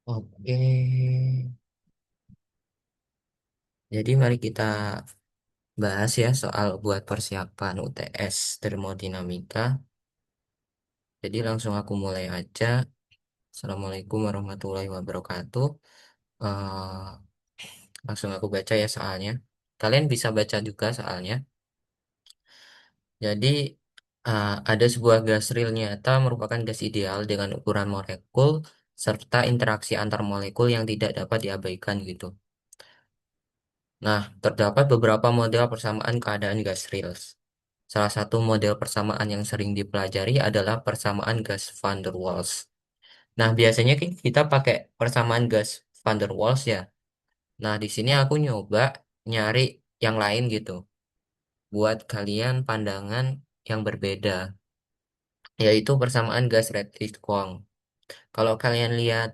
Oke, jadi mari kita bahas ya soal buat persiapan UTS termodinamika. Jadi langsung aku mulai aja. Assalamualaikum warahmatullahi wabarakatuh. Eh, Langsung aku baca ya soalnya. Kalian bisa baca juga soalnya. Jadi ada sebuah gas real nyata merupakan gas ideal dengan ukuran molekul serta interaksi antar molekul yang tidak dapat diabaikan gitu. Nah, terdapat beberapa model persamaan keadaan gas real. Salah satu model persamaan yang sering dipelajari adalah persamaan gas van der Waals. Nah, biasanya kita pakai persamaan gas van der Waals ya. Nah, di sini aku nyoba nyari yang lain gitu buat kalian pandangan yang berbeda, yaitu persamaan gas Redlich-Kwong. Kalau kalian lihat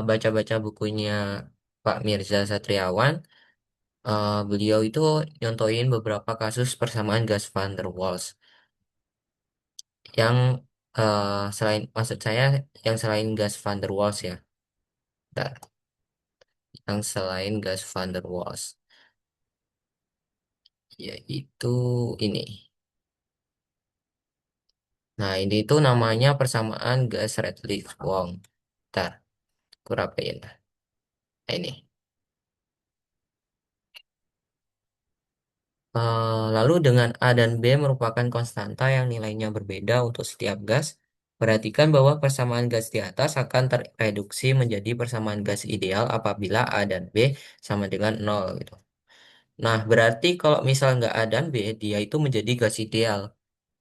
baca-baca bukunya Pak Mirza Satriawan, beliau itu nyontoin beberapa kasus persamaan gas van der Waals yang selain maksud saya yang selain gas van der Waals ya. Bentar, yang selain gas van der Waals yaitu ini. Nah, ini tuh namanya persamaan gas Redlich-Kwong. Bentar, aku rapiin. Nah, ini. Lalu dengan A dan B merupakan konstanta yang nilainya berbeda untuk setiap gas, perhatikan bahwa persamaan gas di atas akan tereduksi menjadi persamaan gas ideal apabila A dan B sama dengan nol gitu. Nah, berarti kalau misal nggak A dan B, dia itu menjadi gas ideal.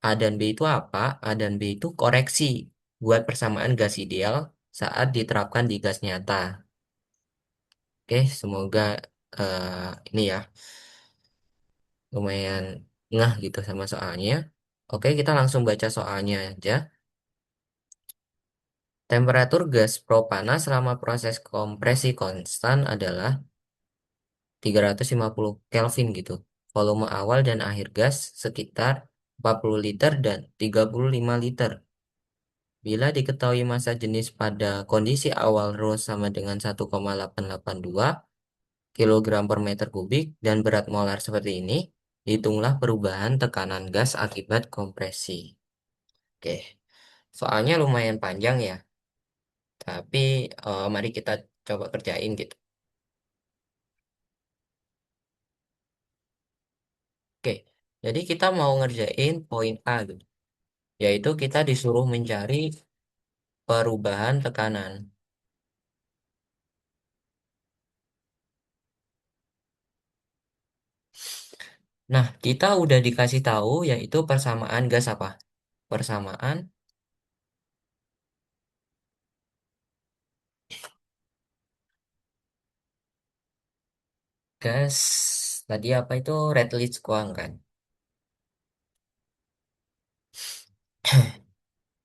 A dan B itu apa? A dan B itu koreksi buat persamaan gas ideal saat diterapkan di gas nyata. Oke, semoga ini ya lumayan ngeh gitu sama soalnya. Oke, kita langsung baca soalnya aja. Temperatur gas propana selama proses kompresi konstan adalah 350 Kelvin gitu. Volume awal dan akhir gas sekitar 40 liter dan 35 liter. Bila diketahui massa jenis pada kondisi awal ρ sama dengan 1,882 kilogram per meter kubik dan berat molar seperti ini, hitunglah perubahan tekanan gas akibat kompresi. Oke, soalnya lumayan panjang ya, tapi mari kita coba kerjain gitu. Oke, jadi kita mau ngerjain poin A gitu, yaitu kita disuruh mencari perubahan tekanan. Nah, kita udah dikasih tahu yaitu persamaan gas apa? Persamaan gas tadi apa itu Redlich-Kwong kan?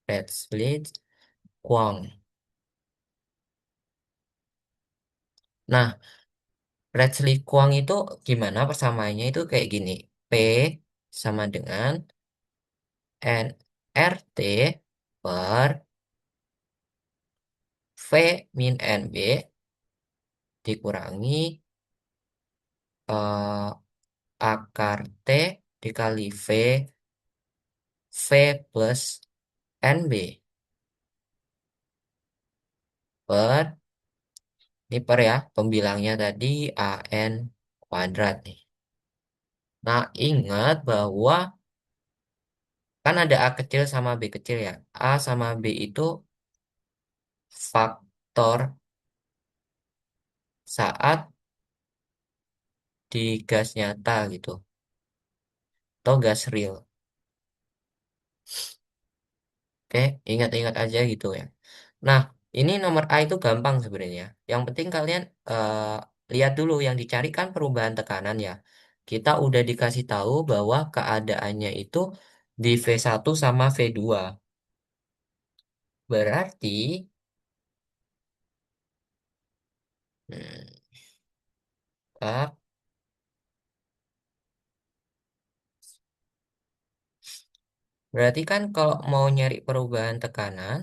Redlich-Kwong. Nah, Redlich-Kwong itu gimana persamaannya itu kayak gini. P sama dengan nRT per V min NB dikurangi eh, akar T dikali V plus NB per, ini per ya, pembilangnya tadi AN kuadrat nih. Nah, ingat bahwa kan ada A kecil sama B kecil ya. A sama B itu faktor saat di gas nyata gitu. Atau gas real. Oke, ingat-ingat aja gitu ya. Nah, ini nomor A itu gampang sebenarnya. Yang penting kalian lihat dulu yang dicari kan perubahan tekanan ya. Kita udah dikasih tahu bahwa keadaannya itu di V1 sama V2. Berarti, hmm, ah, berarti kan kalau mau nyari perubahan tekanan,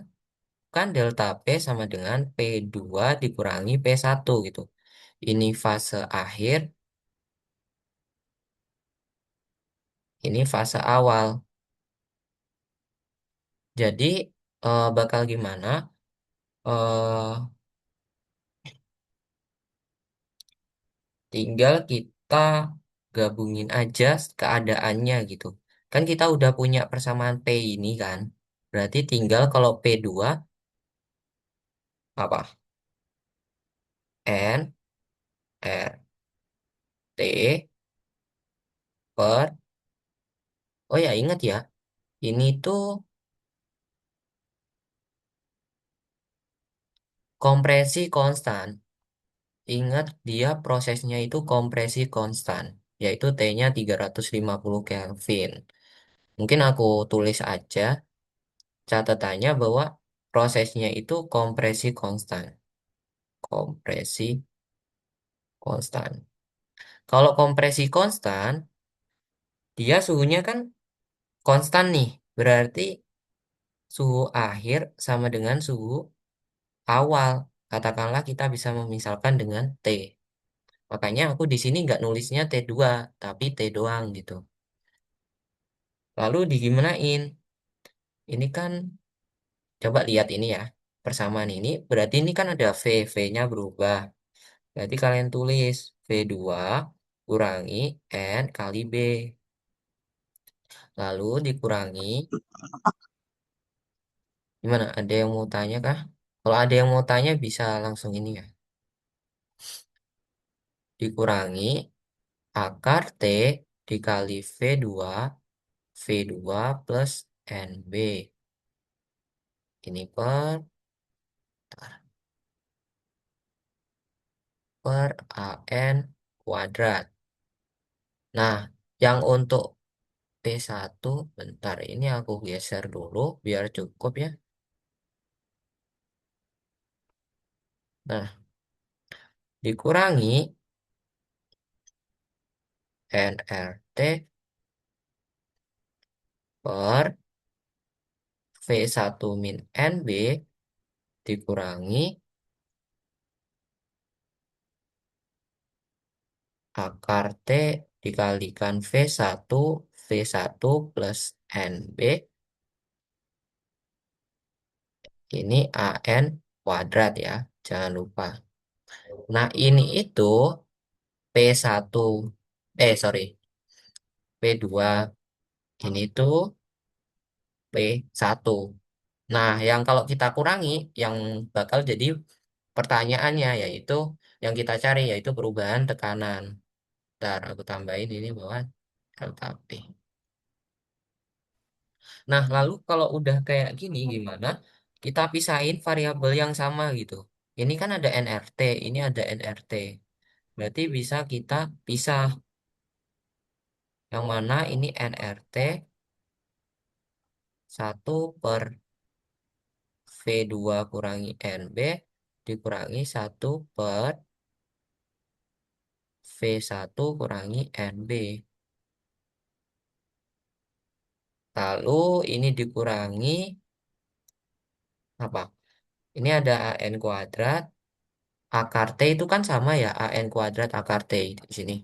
kan delta P sama dengan P2 dikurangi P1 gitu. Ini fase akhir, ini fase awal. Jadi bakal gimana? eh Tinggal kita gabungin aja keadaannya gitu. Kan kita udah punya persamaan P ini kan. Berarti tinggal kalau P2 apa? N R T per, oh ya ingat ya, ini tuh kompresi konstan. Ingat dia prosesnya itu kompresi konstan, yaitu T-nya 350 Kelvin. Mungkin aku tulis aja catatannya bahwa prosesnya itu kompresi konstan. Kompresi konstan. Kalau kompresi konstan, dia suhunya kan konstan nih. Berarti suhu akhir sama dengan suhu awal. Katakanlah kita bisa memisalkan dengan T. Makanya aku di sini nggak nulisnya T2, tapi T doang gitu. Lalu digimanain? Ini kan, coba lihat ini ya. Persamaan ini, berarti ini kan ada V. V-nya berubah. Berarti kalian tulis V2 kurangi N kali B. Lalu dikurangi, gimana? Ada yang mau tanya kah? Kalau ada yang mau tanya bisa langsung ini ya. Dikurangi akar T dikali V2, V2 plus NB. Ini per AN kuadrat. Nah, yang untuk P1, bentar ini aku geser dulu biar cukup ya. Nah, dikurangi nRT per V1 min NB dikurangi akar T dikalikan V1 plus NB, ini AN kuadrat ya, jangan lupa. Nah, ini itu P1, sorry, P2, ini tuh P1. Nah, yang kalau kita kurangi, yang bakal jadi pertanyaannya yaitu yang kita cari yaitu perubahan tekanan. Ntar aku tambahin ini bahwa delta P. Nah, lalu kalau udah kayak gini gimana? Kita pisahin variabel yang sama gitu. Ini kan ada nRT, ini ada nRT. Berarti bisa kita pisah. Yang mana ini nRT 1 per V2 kurangi NB dikurangi 1 per V1 kurangi NB. Lalu ini dikurangi apa? Ini ada AN kuadrat. Akar T itu kan sama ya, AN kuadrat akar T di sini.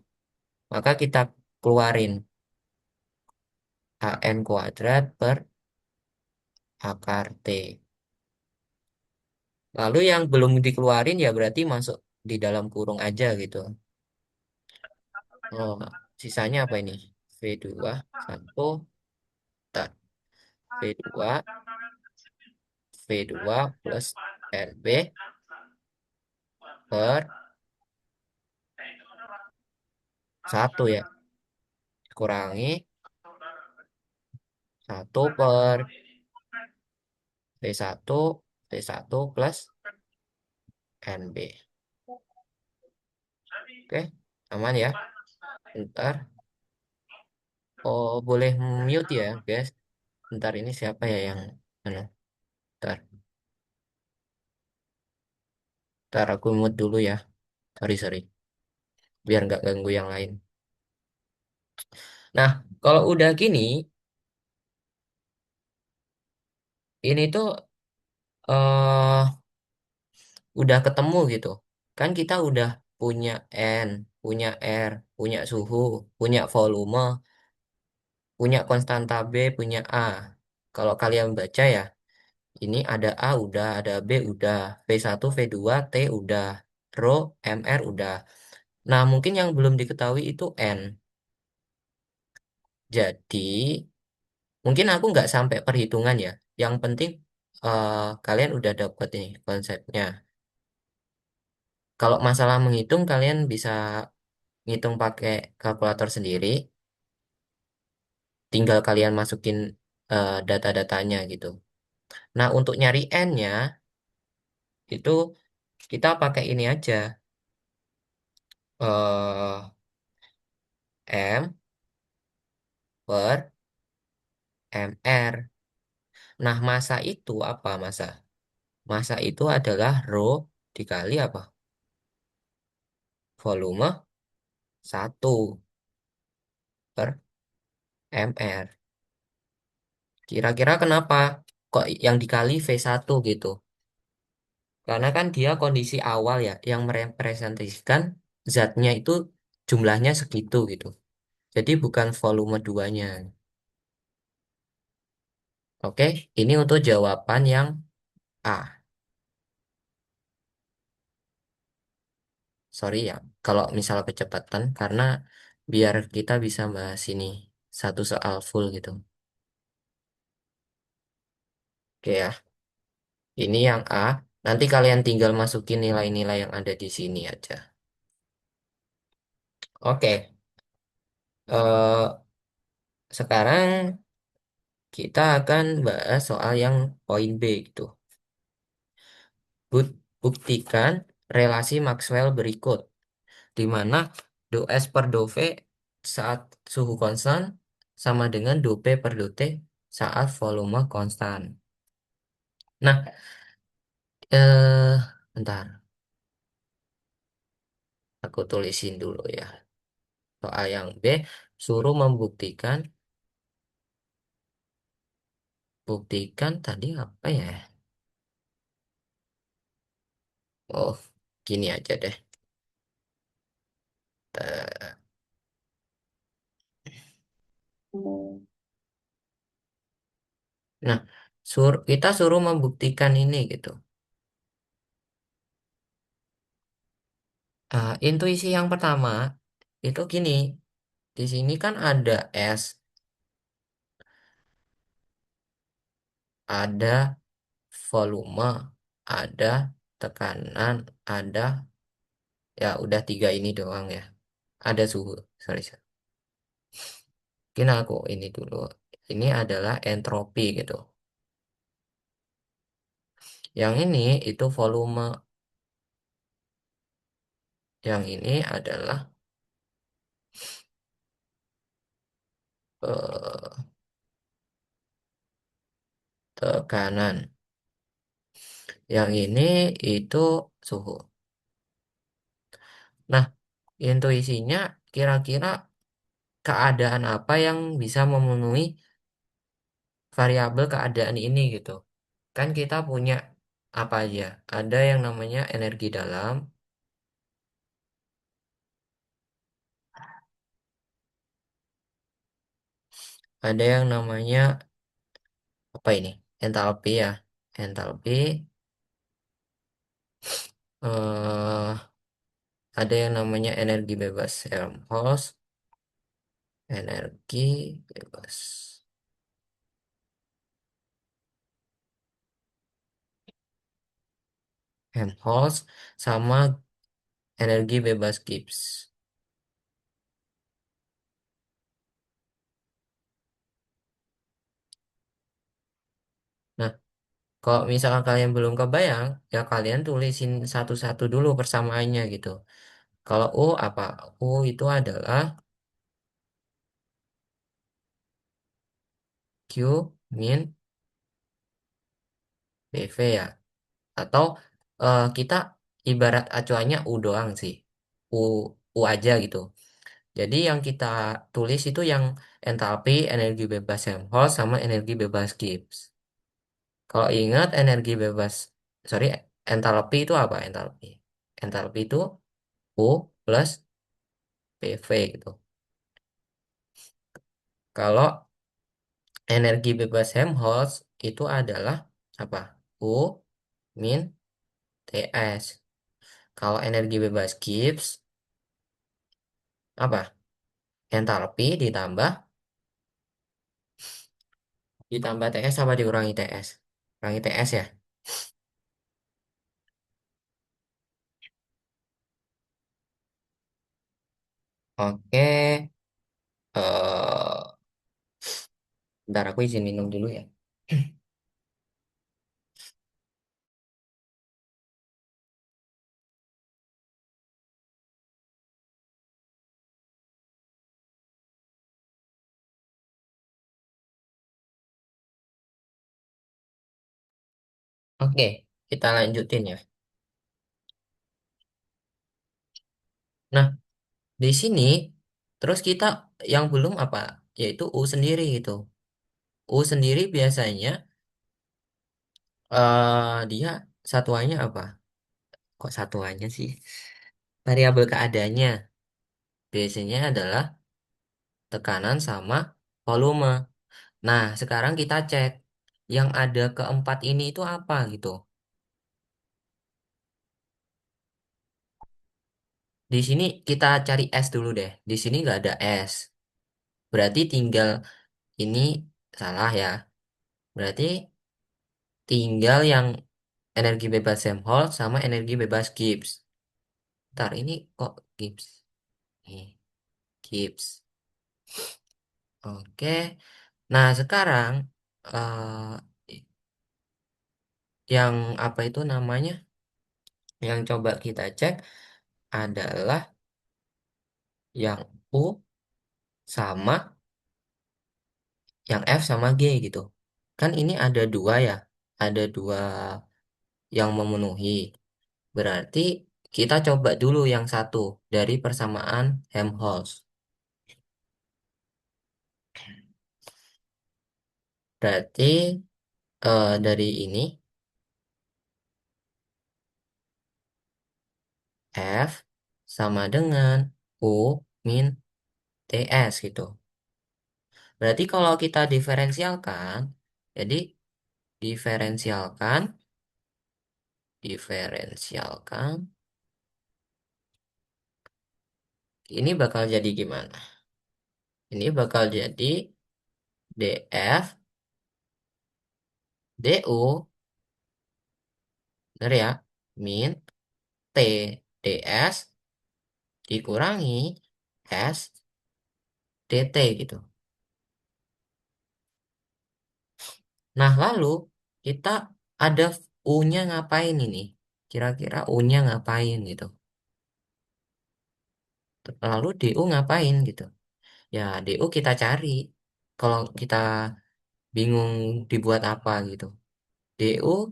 Maka kita keluarin AN kuadrat per akar T. Lalu yang belum dikeluarin ya berarti masuk di dalam kurung aja gitu. Oh, sisanya apa ini? V2, 1, tak. V2, V2 plus RB per 1 ya. Kurangi 1 per V1, V1 plus NB. Oke, aman ya. Ntar, oh boleh mute ya, guys. Ntar ini siapa ya yang, anu, ntar, ntar aku mute dulu ya. Sorry, sorry. Biar nggak ganggu yang lain. Nah, kalau udah gini, ini tuh eh udah ketemu gitu. Kan kita udah punya N, punya R, punya suhu, punya volume, punya konstanta B, punya A. Kalau kalian baca ya, ini ada A udah, ada B udah, V1, V2, T udah, Rho, MR udah. Nah, mungkin yang belum diketahui itu N. Jadi, mungkin aku nggak sampai perhitungan ya. Yang penting kalian udah dapet nih konsepnya. Kalau masalah menghitung, kalian bisa ngitung pakai kalkulator sendiri. Tinggal kalian masukin data-datanya gitu. Nah, untuk nyari N-nya, itu kita pakai ini aja. eh M per MR. Nah, massa itu apa massa? Massa itu adalah rho dikali apa? Volume 1 per MR. Kira-kira kenapa kok yang dikali V1 gitu? Karena kan dia kondisi awal ya, yang merepresentasikan zatnya itu jumlahnya segitu gitu. Jadi bukan volume duanya. Oke, ini untuk jawaban yang A. Sorry ya, kalau misal kecepatan, karena biar kita bisa bahas ini satu soal full gitu. Oke ya, ini yang A. Nanti kalian tinggal masukin nilai-nilai yang ada di sini aja. Oke, eh, sekarang kita akan bahas soal yang poin B gitu. Buktikan relasi Maxwell berikut, di mana do S per do V saat suhu konstan sama dengan do P per do T saat volume konstan. Nah, bentar, aku tulisin dulu ya. Soal yang B, suruh buktikan tadi apa ya? Oh, gini aja deh. Eh, Nah, kita suruh membuktikan ini gitu. Intuisi yang pertama itu gini, di sini kan ada S, ada volume, ada tekanan, ada ya udah tiga ini doang ya. Ada suhu, sorry, sorry. Mungkin aku ini dulu. Ini adalah entropi gitu. Yang ini itu volume, yang ini adalah eh, tekanan. Yang ini itu suhu. Nah, intuisinya kira-kira keadaan apa yang bisa memenuhi variabel keadaan ini gitu. Kan kita punya apa aja? Ada yang namanya energi dalam, ada yang namanya apa ini? Entalpi ya. Entalpi, eh ada yang namanya energi bebas Helmholtz, energi bebas Helmholtz sama energi bebas Gibbs. Nah, kalau misalkan kalian belum kebayang, ya kalian tulisin satu-satu dulu persamaannya gitu. Kalau U apa? U itu adalah Q min PV ya. Atau kita ibarat acuannya U doang sih. U, U aja gitu. Jadi yang kita tulis itu yang entalpi, energi bebas Helmholtz, sama energi bebas Gibbs. Kalau ingat energi bebas, sorry, entalpi itu apa entalpi? Entalpi itu U plus PV gitu. Kalau energi bebas Helmholtz itu adalah apa? U min TS. Kalau energi bebas Gibbs apa? Entalpi ditambah TS apa dikurangi TS? Kurangi TS ya. Oke, eh bentar aku izin minum dulu ya. Oke, kita lanjutin ya. Nah, di sini terus kita yang belum apa? Yaitu U sendiri itu. U sendiri biasanya dia satuannya apa? Kok satuannya sih? Variabel keadaannya biasanya adalah tekanan sama volume. Nah, sekarang kita cek yang ada keempat ini itu apa gitu. Di sini kita cari S dulu deh. Di sini nggak ada S. Berarti tinggal ini salah ya. Berarti tinggal yang energi bebas Helmholtz sama energi bebas Gibbs. Ntar ini kok Gibbs? Nih, Gibbs. Oke. Nah, sekarang yang apa itu namanya? Yang coba kita cek adalah yang U sama yang F sama G gitu. Kan ini ada dua ya. Ada dua yang memenuhi. Berarti kita coba dulu yang satu dari persamaan Helmholtz. Berarti dari ini F sama dengan U min TS gitu. Berarti kalau kita diferensialkan, jadi diferensialkan, diferensialkan, ini bakal jadi gimana? Ini bakal jadi DF, DU, bener ya, min T, DS dikurangi S, DT gitu. Nah, lalu kita ada U-nya ngapain ini? Kira-kira U-nya ngapain gitu. Lalu DU ngapain gitu. Ya, DU kita cari. Kalau kita bingung dibuat apa gitu. DU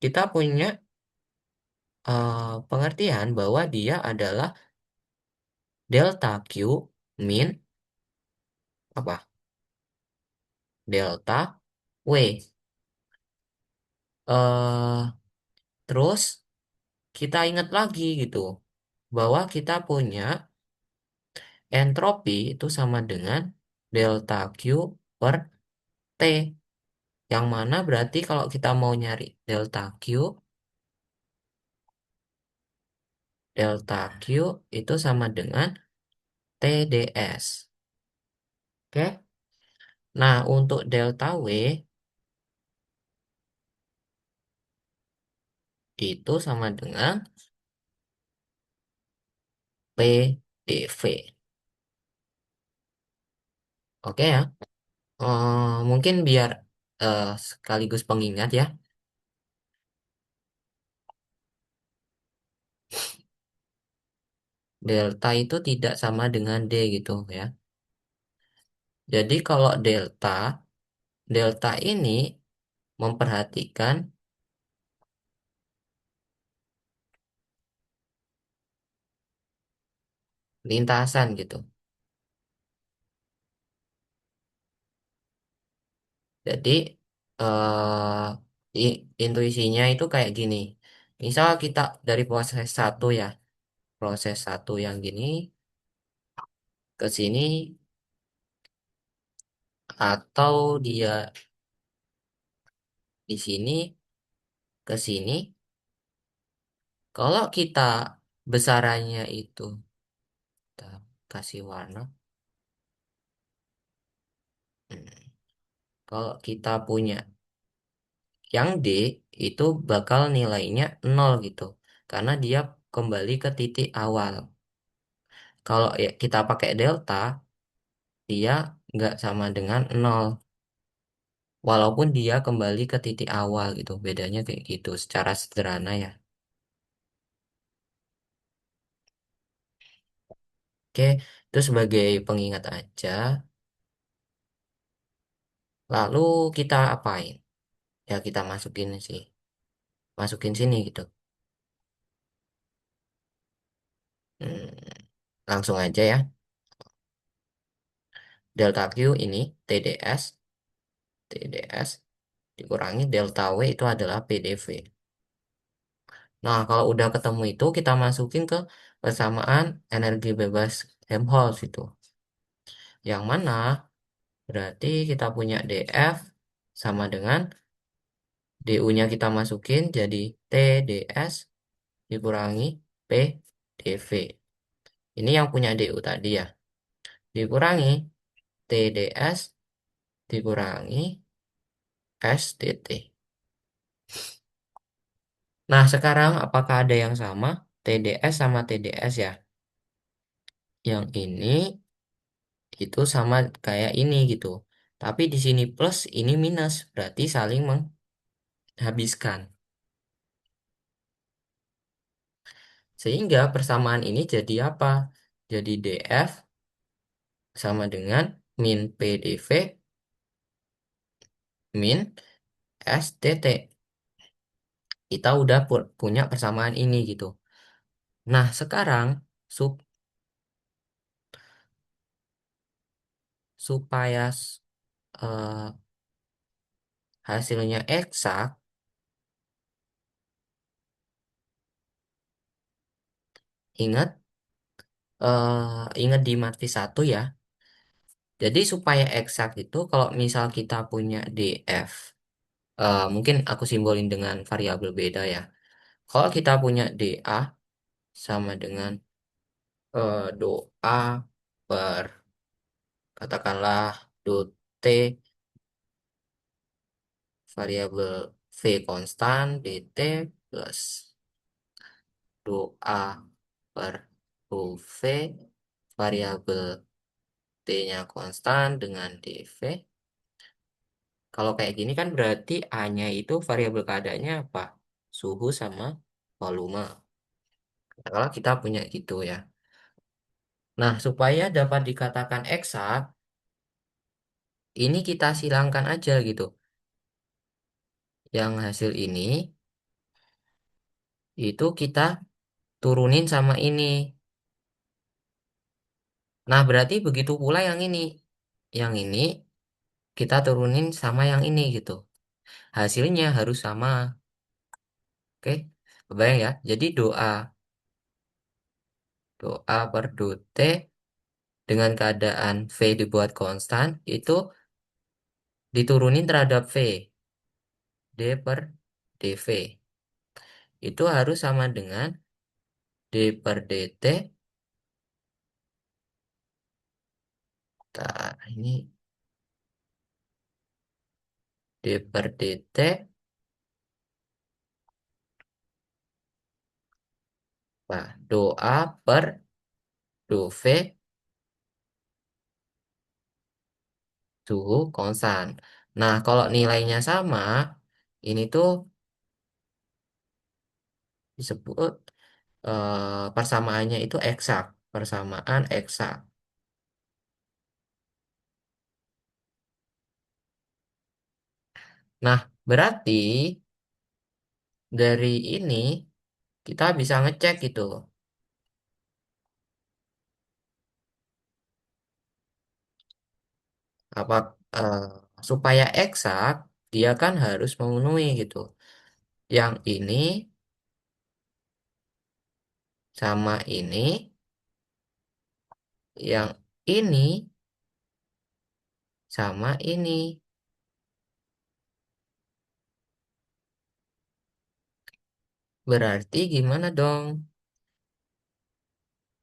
kita punya pengertian bahwa dia adalah delta Q min apa? Delta W. eh Terus kita ingat lagi gitu bahwa kita punya entropi itu sama dengan delta Q per T. Yang mana berarti kalau kita mau nyari delta Q itu sama dengan TDS. Oke. Nah, untuk delta W itu sama dengan PDV. Oke ya. Mungkin biar sekaligus pengingat ya. Delta itu tidak sama dengan D gitu ya. Jadi kalau delta ini memperhatikan lintasan gitu. Jadi eh intuisinya itu kayak gini. Misal kita dari proses satu ya, proses satu yang gini ke sini, atau dia di sini ke sini. Kalau kita besarannya itu kita kasih warna. Hmm, Kalau kita punya yang D itu bakal nilainya nol gitu. Karena dia kembali ke titik awal. Kalau ya kita pakai delta, dia nggak sama dengan nol. Walaupun dia kembali ke titik awal gitu. Bedanya kayak gitu secara sederhana ya. Oke, itu sebagai pengingat aja. Lalu kita apain? Ya kita masukin sih. Masukin sini gitu. Hmm, langsung aja ya. Delta Q ini TDS. TDS dikurangi delta W itu adalah PDV. Nah, kalau udah ketemu itu kita masukin ke persamaan energi bebas Helmholtz itu. Yang mana berarti kita punya DF sama dengan DU-nya kita masukin jadi TDS dikurangi PDV. Ini yang punya DU tadi ya. Dikurangi TDS dikurangi STT. Nah, sekarang apakah ada yang sama? TDS sama TDS ya. Yang ini itu sama kayak ini gitu. Tapi di sini plus, ini minus, berarti saling menghabiskan. Sehingga persamaan ini jadi apa? Jadi DF sama dengan min PDV min STT. Kita udah punya persamaan ini gitu. Nah, sekarang sup- supaya eh, hasilnya eksak, ingat ingat di matris satu ya. Jadi supaya eksak itu kalau misal kita punya DF, mungkin aku simbolin dengan variabel beda ya. Kalau kita punya DA sama dengan doa per katakanlah do T variabel V konstan dt plus doa per do V variabel T-nya konstan dengan dV. Kalau kayak gini kan berarti A-nya itu variabel keadaannya apa? Suhu sama volume. Kalau kita punya gitu ya. Nah, supaya dapat dikatakan eksak, ini kita silangkan aja gitu. Yang hasil ini, itu kita turunin sama ini. Nah, berarti begitu pula yang ini. Yang ini kita turunin sama yang ini gitu. Hasilnya harus sama. Oke, kebayang ya. Jadi doa per do T dengan keadaan V dibuat konstan, itu diturunin terhadap V, D per dV. Itu harus sama dengan D per dt. Nah, ini D per dt, nah, doa per do V suhu konstan. Nah, kalau nilainya sama, ini tuh disebut persamaannya itu eksak. Persamaan eksak. Nah, berarti dari ini kita bisa ngecek gitu. Apa supaya eksak dia kan harus memenuhi gitu. Yang ini sama yang ini sama ini. Berarti gimana dong?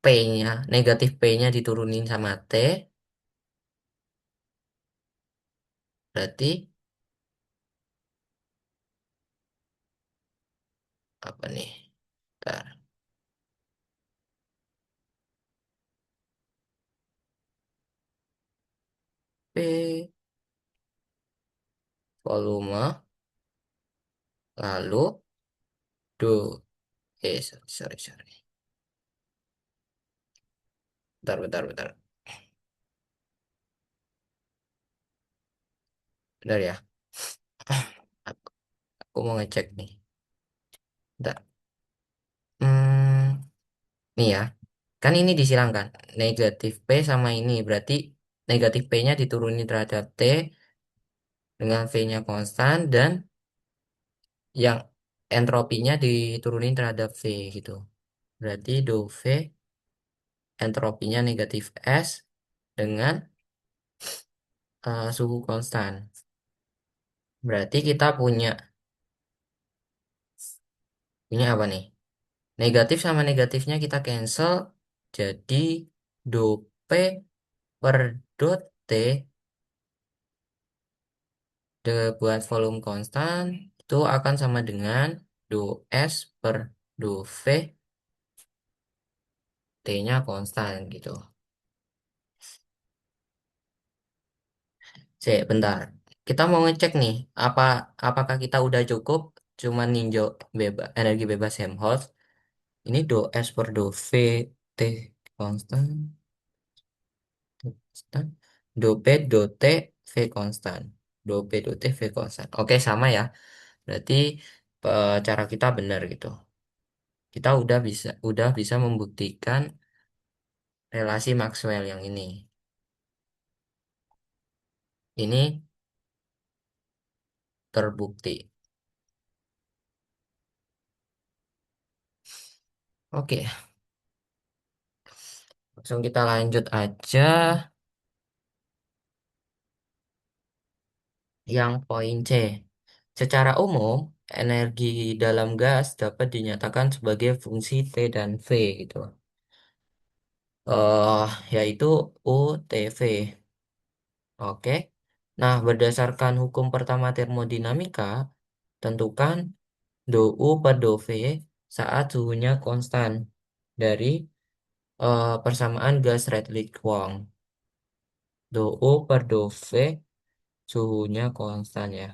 P-nya, negatif P-nya diturunin sama T, berarti apa nih? Bentar. P volume lalu do sorry. Bentar. Bentar ya. Aku, aku mau ngecek nih. Bentar. Hmm, nih ya. Kan ini disilangkan. Negatif P sama ini. Berarti negatif P-nya diturunin terhadap T dengan V-nya konstan dan yang entropinya diturunin terhadap V gitu. Berarti do V entropinya negatif S dengan suhu konstan. Berarti kita punya apa nih? Negatif sama negatifnya kita cancel. Jadi do P per dot T buat volume konstan itu akan sama dengan do S per do V T-nya konstan gitu. Bentar. Kita mau ngecek nih, apakah kita udah cukup cuman ninjau energi bebas Helmholtz. Ini do S per do V T konstan, konstan. Do P do T V konstan. Do P do T V konstan. Oke, sama ya. Berarti cara kita benar gitu. Kita udah bisa membuktikan relasi Maxwell yang ini. Ini terbukti. Oke, langsung kita lanjut aja yang poin C. Secara umum, energi dalam gas dapat dinyatakan sebagai fungsi T dan V gitu. Yaitu UTV. Oke. Nah, berdasarkan hukum pertama termodinamika, tentukan do U per do V saat suhunya konstan dari persamaan gas Redlich-Kwong. Do U per do V suhunya konstan ya.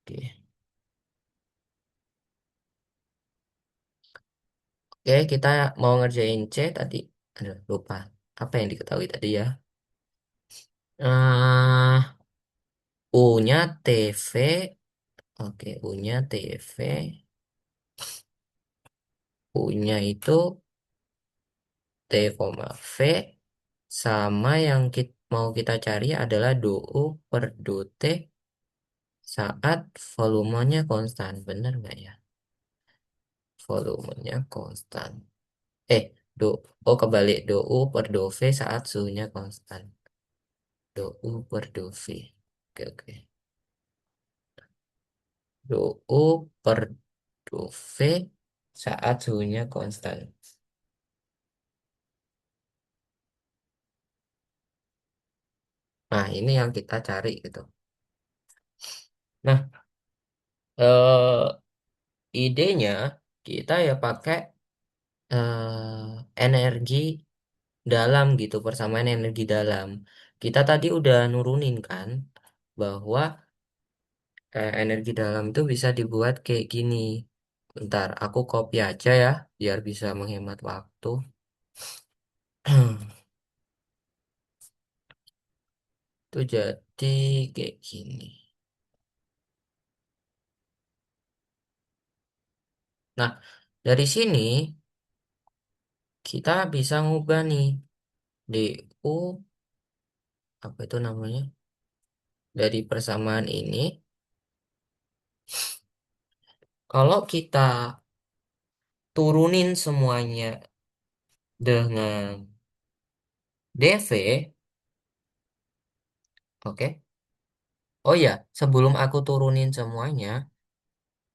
Oke. Oke, kita mau ngerjain C tadi. Aduh, lupa. Apa yang diketahui tadi ya? eh U-nya TV. Oke, U-nya TV. U-nya itu T, V. Sama yang mau kita cari adalah do U per do T saat volumenya konstan. Bener nggak ya? Volumenya konstan. Eh, do, oh kebalik. Do U per do V saat suhunya konstan. Do U per do V. Oke. Do U per do V saat suhunya konstan. Nah, ini yang kita cari gitu. Nah, idenya kita ya pakai energi dalam gitu, persamaan energi dalam. Kita tadi udah nurunin kan bahwa energi dalam itu bisa dibuat kayak gini. Bentar, aku copy aja ya biar bisa menghemat waktu. Itu jadi kayak gini. Nah, dari sini kita bisa ngubah nih DU apa itu namanya? Dari persamaan ini, kalau kita turunin semuanya dengan dv, oke. Oh ya, sebelum aku turunin semuanya,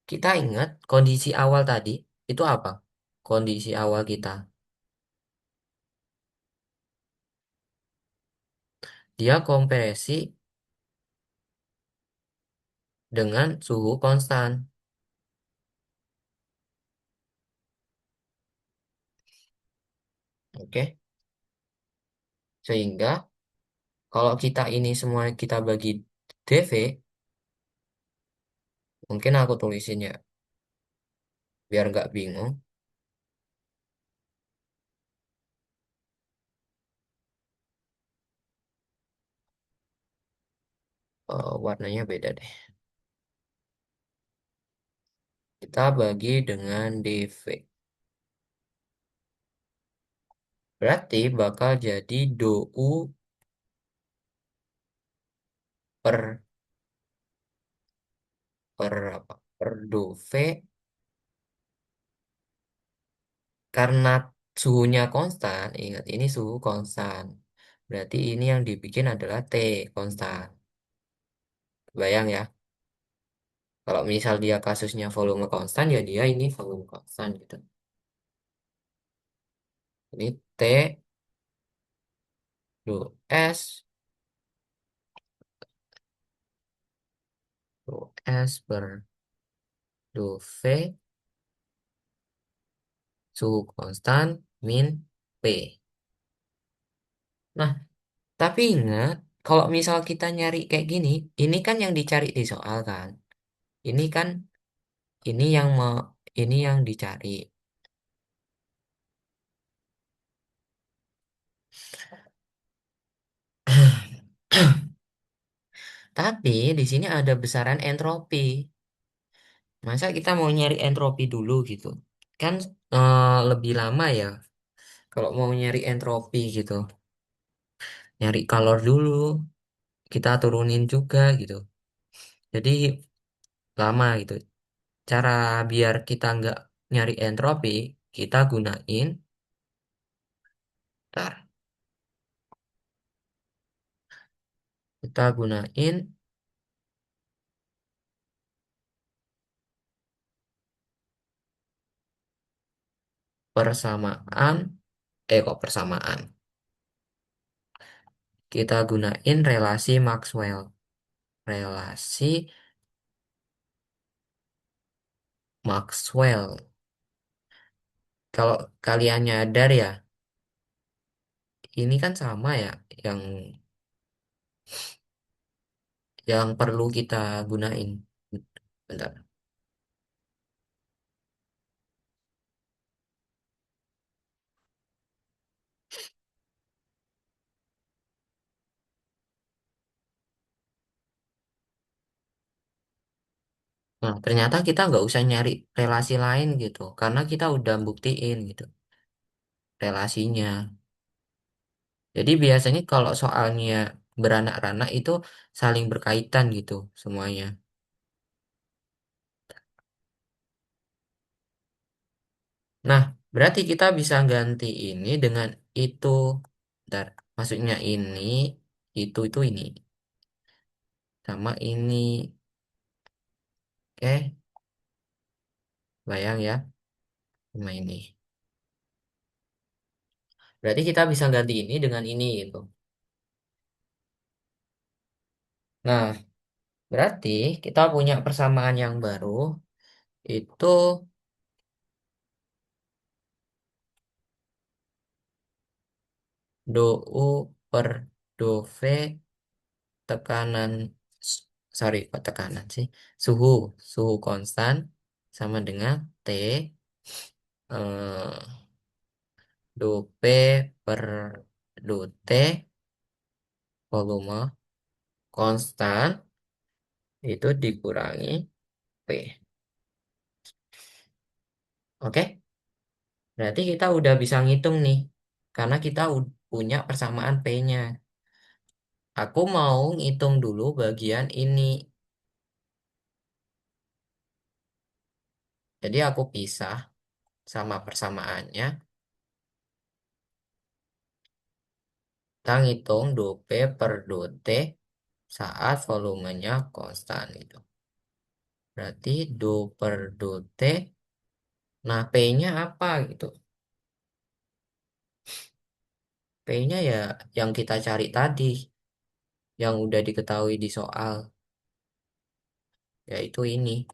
kita ingat kondisi awal tadi itu apa? Kondisi awal kita, dia kompresi dengan suhu konstan, oke. Sehingga kalau kita ini semua kita bagi dv, mungkin aku tulisin ya, biar nggak bingung. Warnanya beda deh. Kita bagi dengan dv. Berarti bakal jadi dou per per apa? Per dv, karena suhunya konstan. Ingat ini suhu konstan. Berarti ini yang dibikin adalah T konstan. Bayang ya. Kalau misal dia kasusnya volume konstan, ya dia ini volume konstan gitu. Ini T do S do S per do V suhu konstan min P. Nah, tapi ingat, kalau misal kita nyari kayak gini, ini kan yang dicari di soal kan. Ini kan ini yang mau ini yang dicari. Tapi di sini ada besaran entropi. Masa kita mau nyari entropi dulu gitu? Kan lebih lama ya kalau mau nyari entropi gitu. Nyari kalor dulu, kita turunin juga gitu. Jadi lama gitu. Cara biar kita nggak nyari entropi, kita gunain, ntar, kita gunain persamaan, kok persamaan? Kita gunain relasi Maxwell. Relasi Maxwell. Kalau kalian nyadar ya, ini kan sama ya yang perlu kita gunain. Bentar. Nah, ternyata kita nggak usah nyari relasi lain gitu, karena kita udah buktiin gitu relasinya. Jadi biasanya kalau soalnya beranak-ranak itu saling berkaitan gitu semuanya. Nah, berarti kita bisa ganti ini dengan itu. Bentar, maksudnya itu ini. Sama ini. Oke, bayang ya, sama ini. Berarti kita bisa ganti ini dengan ini gitu. Nah, berarti kita punya persamaan yang baru, itu do U per do V tekanan, sorry kok tekanan sih, suhu suhu konstan sama dengan T, eh, do P per do T volume konstan itu dikurangi P. Oke, berarti kita udah bisa ngitung nih karena kita punya persamaan P-nya. Aku mau ngitung dulu bagian ini. Jadi aku pisah sama persamaannya. Kita ngitung do P per do T saat volumenya konstan gitu. Berarti do per do T. Nah, P-nya apa gitu? P-nya ya yang kita cari tadi, yang udah diketahui di soal, yaitu ini.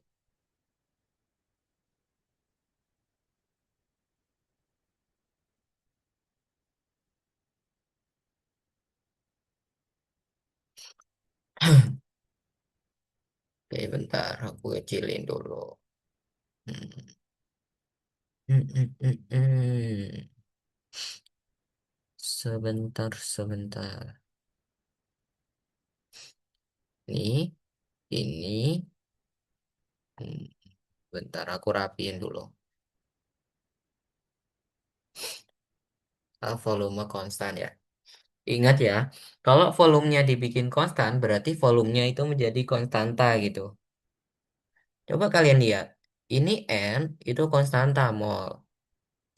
Oke, bentar, aku kecilin dulu. Hmm. Hmm, hmm, hmm, hmm. Sebentar, sebentar. Ini. Hmm, bentar, aku rapiin dulu. Volume konstan ya. Ingat ya, kalau volumenya dibikin konstan, berarti volumenya itu menjadi konstanta gitu. Coba kalian lihat. Ini N itu konstanta mol.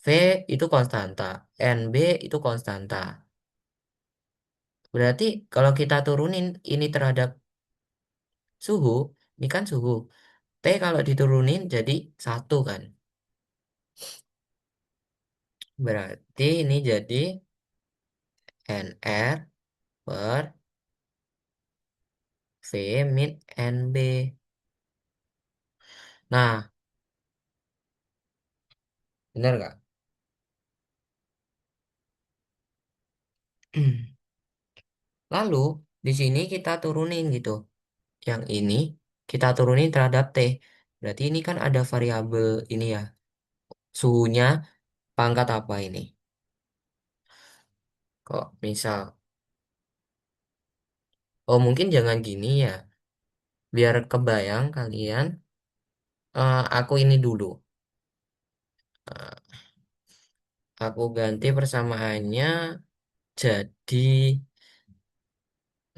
V itu konstanta. NB itu konstanta. Berarti kalau kita turunin ini terhadap suhu, ini kan suhu. T kalau diturunin jadi satu kan. Berarti ini jadi NR per V min NB. Nah, bener nggak? Lalu di sini kita turunin gitu. Yang ini kita turunin terhadap T. Berarti ini kan ada variabel ini ya. Suhunya pangkat apa ini? Kok misal, oh mungkin jangan gini ya. Biar kebayang kalian, aku ini dulu. Eh, aku ganti persamaannya jadi,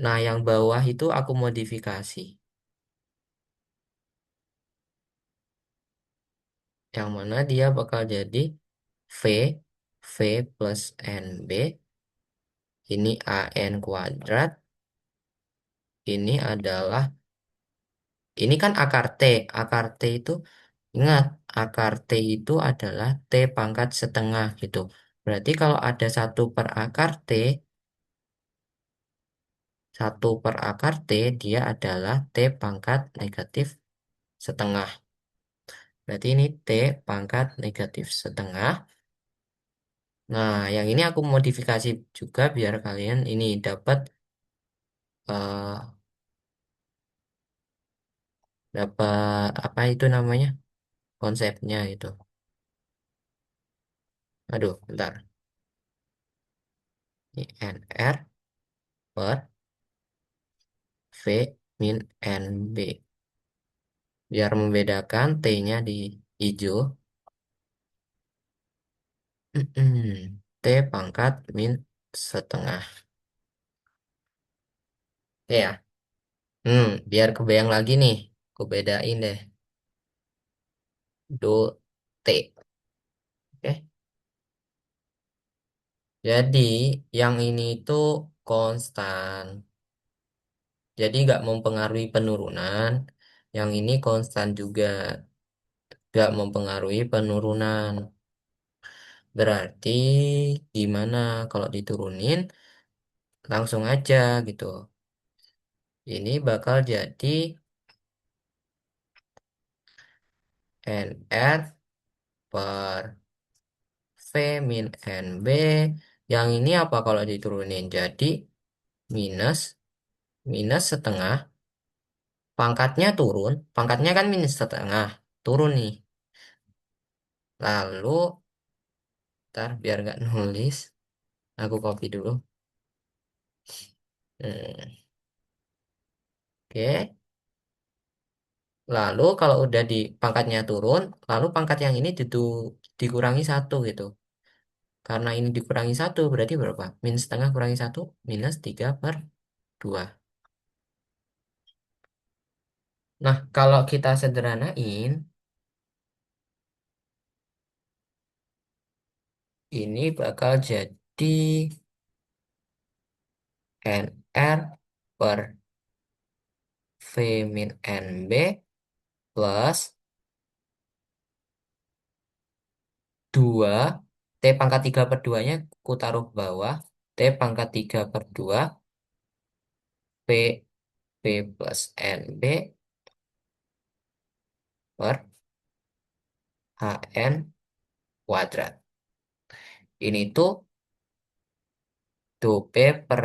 nah yang bawah itu aku modifikasi. Yang mana dia bakal jadi V, V plus NB, ini AN kuadrat, ini adalah, ini kan akar T. Akar T itu, ingat, akar T itu adalah T pangkat setengah gitu. Berarti kalau ada satu per akar T, satu per akar T, dia adalah T pangkat negatif setengah. Berarti ini T pangkat negatif setengah. Nah, yang ini aku modifikasi juga biar kalian ini dapat eh, dapat apa itu namanya konsepnya itu. Aduh, bentar. Ini NR per V min NB. Biar membedakan T-nya di hijau. T pangkat min setengah. Oke ya. Biar kebayang lagi nih. Aku bedain deh. Do T. Oke. Jadi yang ini tuh konstan. Jadi nggak mempengaruhi penurunan. Yang ini konstan juga nggak mempengaruhi penurunan. Berarti gimana kalau diturunin? Langsung aja gitu. Ini bakal jadi NR per V min NB. Yang ini apa kalau diturunin? Jadi minus, minus setengah. Pangkatnya turun. Pangkatnya kan minus setengah. Turun nih. Lalu, ntar biar nggak nulis. Aku copy dulu. Oke. Lalu kalau udah di pangkatnya turun, lalu pangkat yang ini dikurangi satu gitu. Karena ini dikurangi satu berarti berapa? Min setengah kurangi satu minus 3/. 2. Nah, kalau kita sederhanain, ini bakal jadi NR per V min NB plus 2 T pangkat 3 per 2-nya ku taruh bawah. T pangkat 3 per 2 P P plus NB per HN kuadrat. Ini tuh 2P per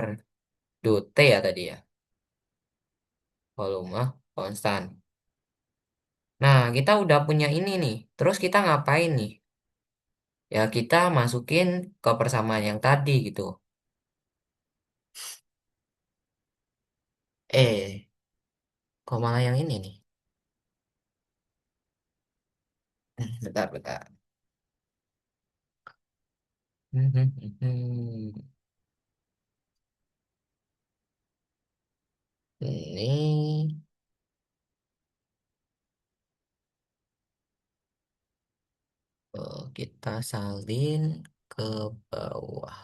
2T ya tadi ya. Volume konstan. Nah, kita udah punya ini nih. Terus kita ngapain nih? Ya, kita masukin ke persamaan yang tadi gitu. Kok malah yang ini nih? Bentar, bentar. Ini kita salin ke bawah.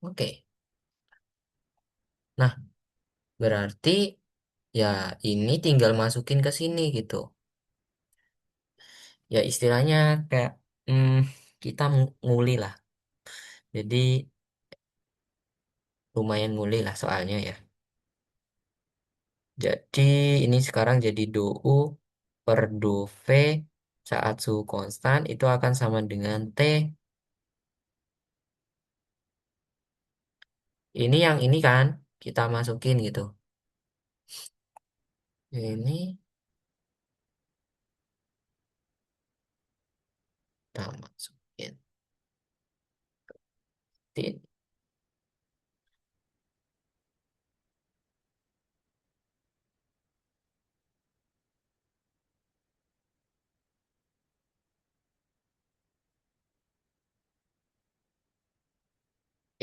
Oke. Nah, berarti ya ini tinggal masukin ke sini gitu. Ya istilahnya kayak hmm, kita nguli lah. Jadi lumayan nguli lah soalnya ya. Jadi ini sekarang jadi do U per do V saat suhu konstan itu akan sama dengan T. Ini yang ini kan kita masukin gitu. Ini kita masukin. Ti-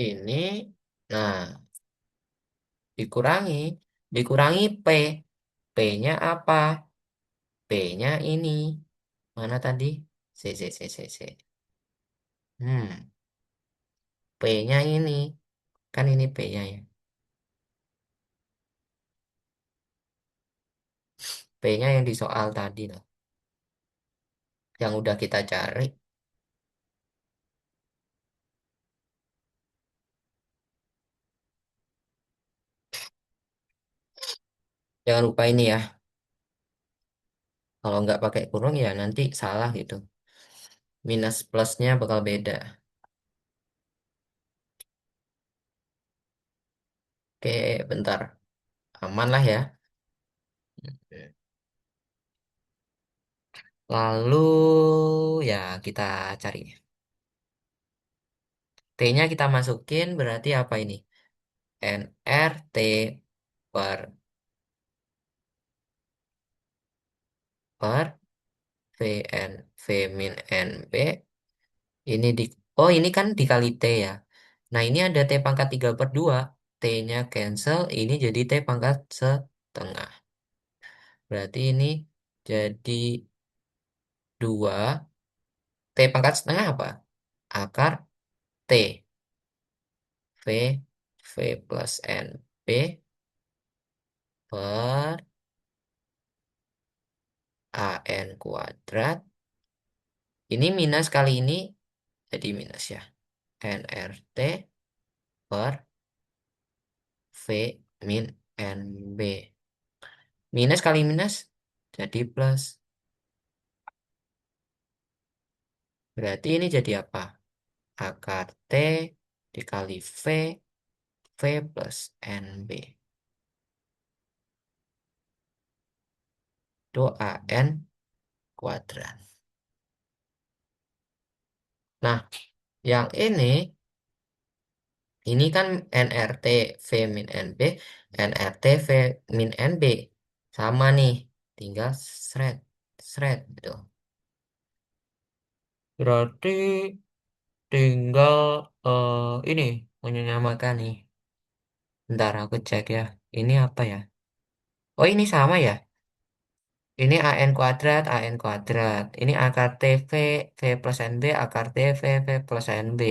Ini, nah dikurangi, dikurangi P. P-nya apa? P-nya ini. Mana tadi? C. Hmm, P-nya ini. Kan ini P-nya ya. P-nya yang di soal tadi loh. Yang udah kita cari. Jangan lupa ini ya. Kalau nggak pakai kurung ya nanti salah gitu. Minus plusnya bakal beda. Oke, bentar. Aman lah ya. Lalu ya kita cari. T-nya kita masukin berarti apa ini? NRT per per VN V min NB ini di oh ini kan dikali T ya. Nah ini ada T pangkat 3 per 2. T-nya cancel, ini jadi T pangkat setengah. Berarti ini jadi 2 T pangkat setengah apa? Akar T V V plus NB per AN kuadrat. Ini minus kali ini jadi minus ya. NRT per V min NB. Minus kali minus jadi plus. Berarti ini jadi apa? Akar T dikali V plus NB. Itu AN kuadrat. Nah, yang ini kan NRT V min NB, NRT V min NB. Sama nih, tinggal seret, seret gitu. Berarti tinggal ini. menyamakan nih. Bentar aku cek ya. Ini apa ya? Oh ini sama ya. Ini AN kuadrat, AN kuadrat. Ini akar T V, V plus NB, akar T V, V plus NB.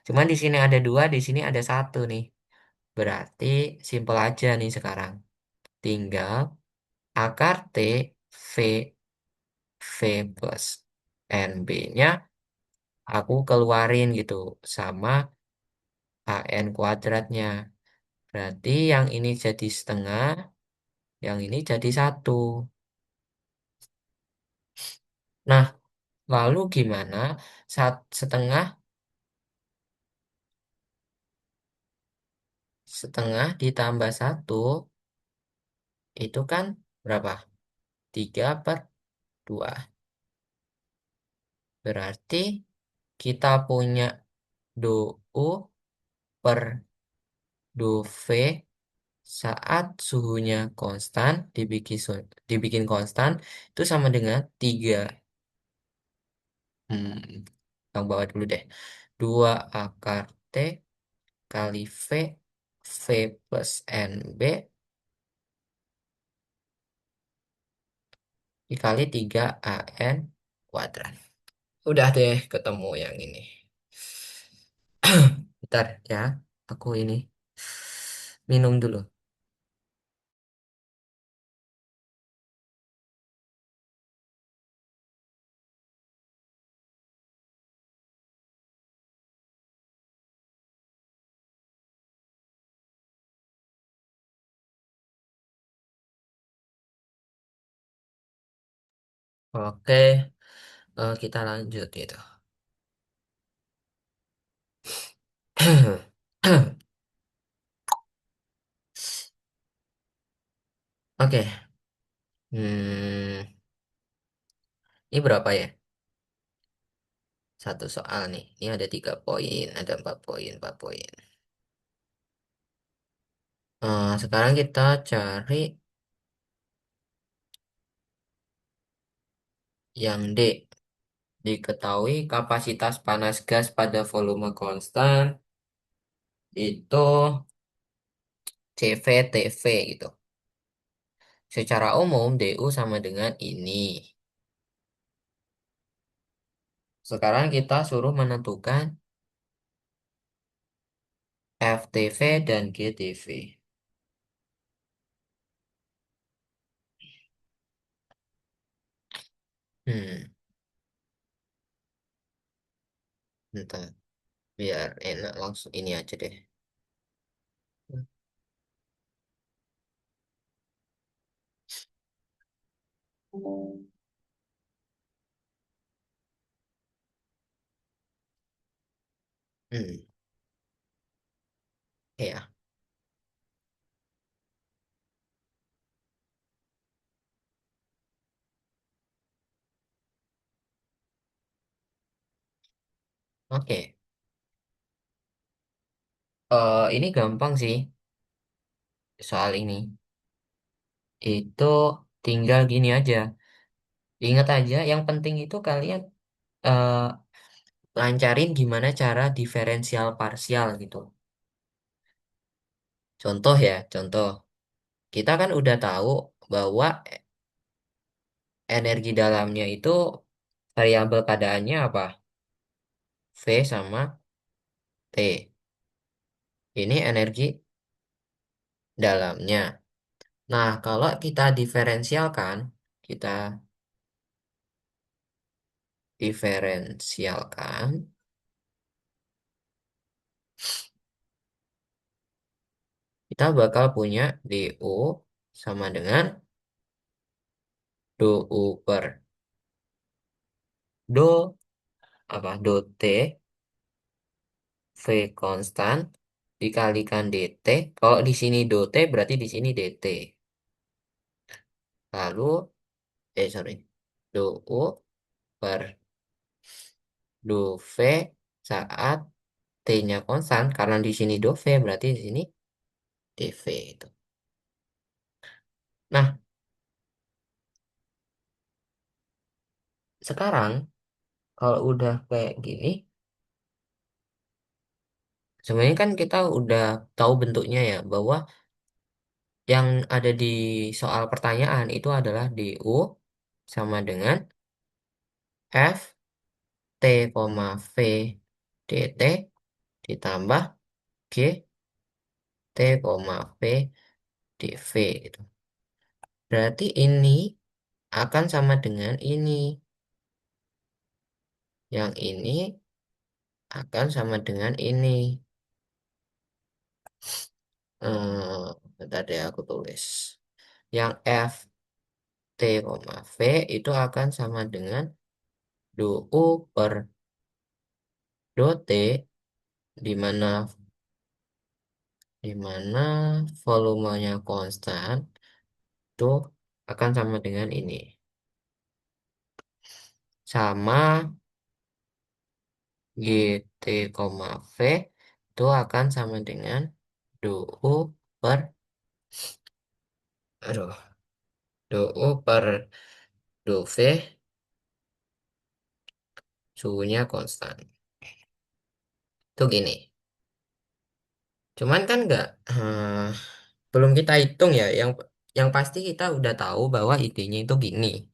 Cuman di sini ada dua, di sini ada satu nih. Berarti simpel aja nih sekarang. Tinggal akar T, V, V plus NB-nya aku keluarin gitu. Sama AN kuadratnya. Berarti yang ini jadi setengah, yang ini jadi satu. Nah, lalu gimana? Setengah setengah ditambah satu itu kan berapa? 3/2. Berarti kita punya do U per do V saat suhunya konstan, dibikin konstan, itu sama dengan 3. Hmm, Yang bawah dulu deh. 2 akar T kali V, V plus NB dikali 3 AN kuadrat. Udah deh ketemu yang ini. Bentar ya, aku ini minum dulu. Oke, kita lanjut gitu. Oke, hmm, ini berapa ya? Satu soal nih. Ini ada 3 poin, ada 4 poin, 4 poin. Sekarang kita cari yang D. Diketahui kapasitas panas gas pada volume konstan itu CV/TV gitu. Secara umum DU sama dengan ini. Sekarang kita suruh menentukan FTV dan GTV. Hmm, Bentar. Biar enak langsung ini aja deh. Hmm, ya, oke. Ini gampang sih soal ini. Itu tinggal gini aja. Ingat aja, yang penting itu kalian eh, lancarin gimana cara diferensial parsial gitu. Contoh ya, contoh. Kita kan udah tahu bahwa energi dalamnya itu variabel keadaannya apa? V sama T. Ini energi dalamnya. Nah, kalau kita diferensialkan, kita diferensialkan, kita bakal punya dU sama dengan dU per do do T V konstan dikalikan dt. Kalau di sini do T berarti di sini dt. Lalu sorry, do U per do V saat T-nya konstan karena di sini do V berarti di sini dV itu. Nah, sekarang kalau udah kayak gini, Sebenarnya kan kita udah tahu bentuknya ya, bahwa yang ada di soal pertanyaan itu adalah DU sama dengan F T, V dt ditambah G T, V dV gitu. Berarti ini akan sama dengan ini. Yang ini akan sama dengan ini. Bentar deh aku tulis. Yang F T, V itu akan sama dengan dou per dot T, di mana volumenya konstan itu akan sama dengan ini. Sama GT, V itu akan sama dengan dou per aduh, dou per dou V, suhunya konstan. Itu gini. Cuman kan nggak belum kita hitung ya. Yang pasti kita udah tahu bahwa idenya itu gini.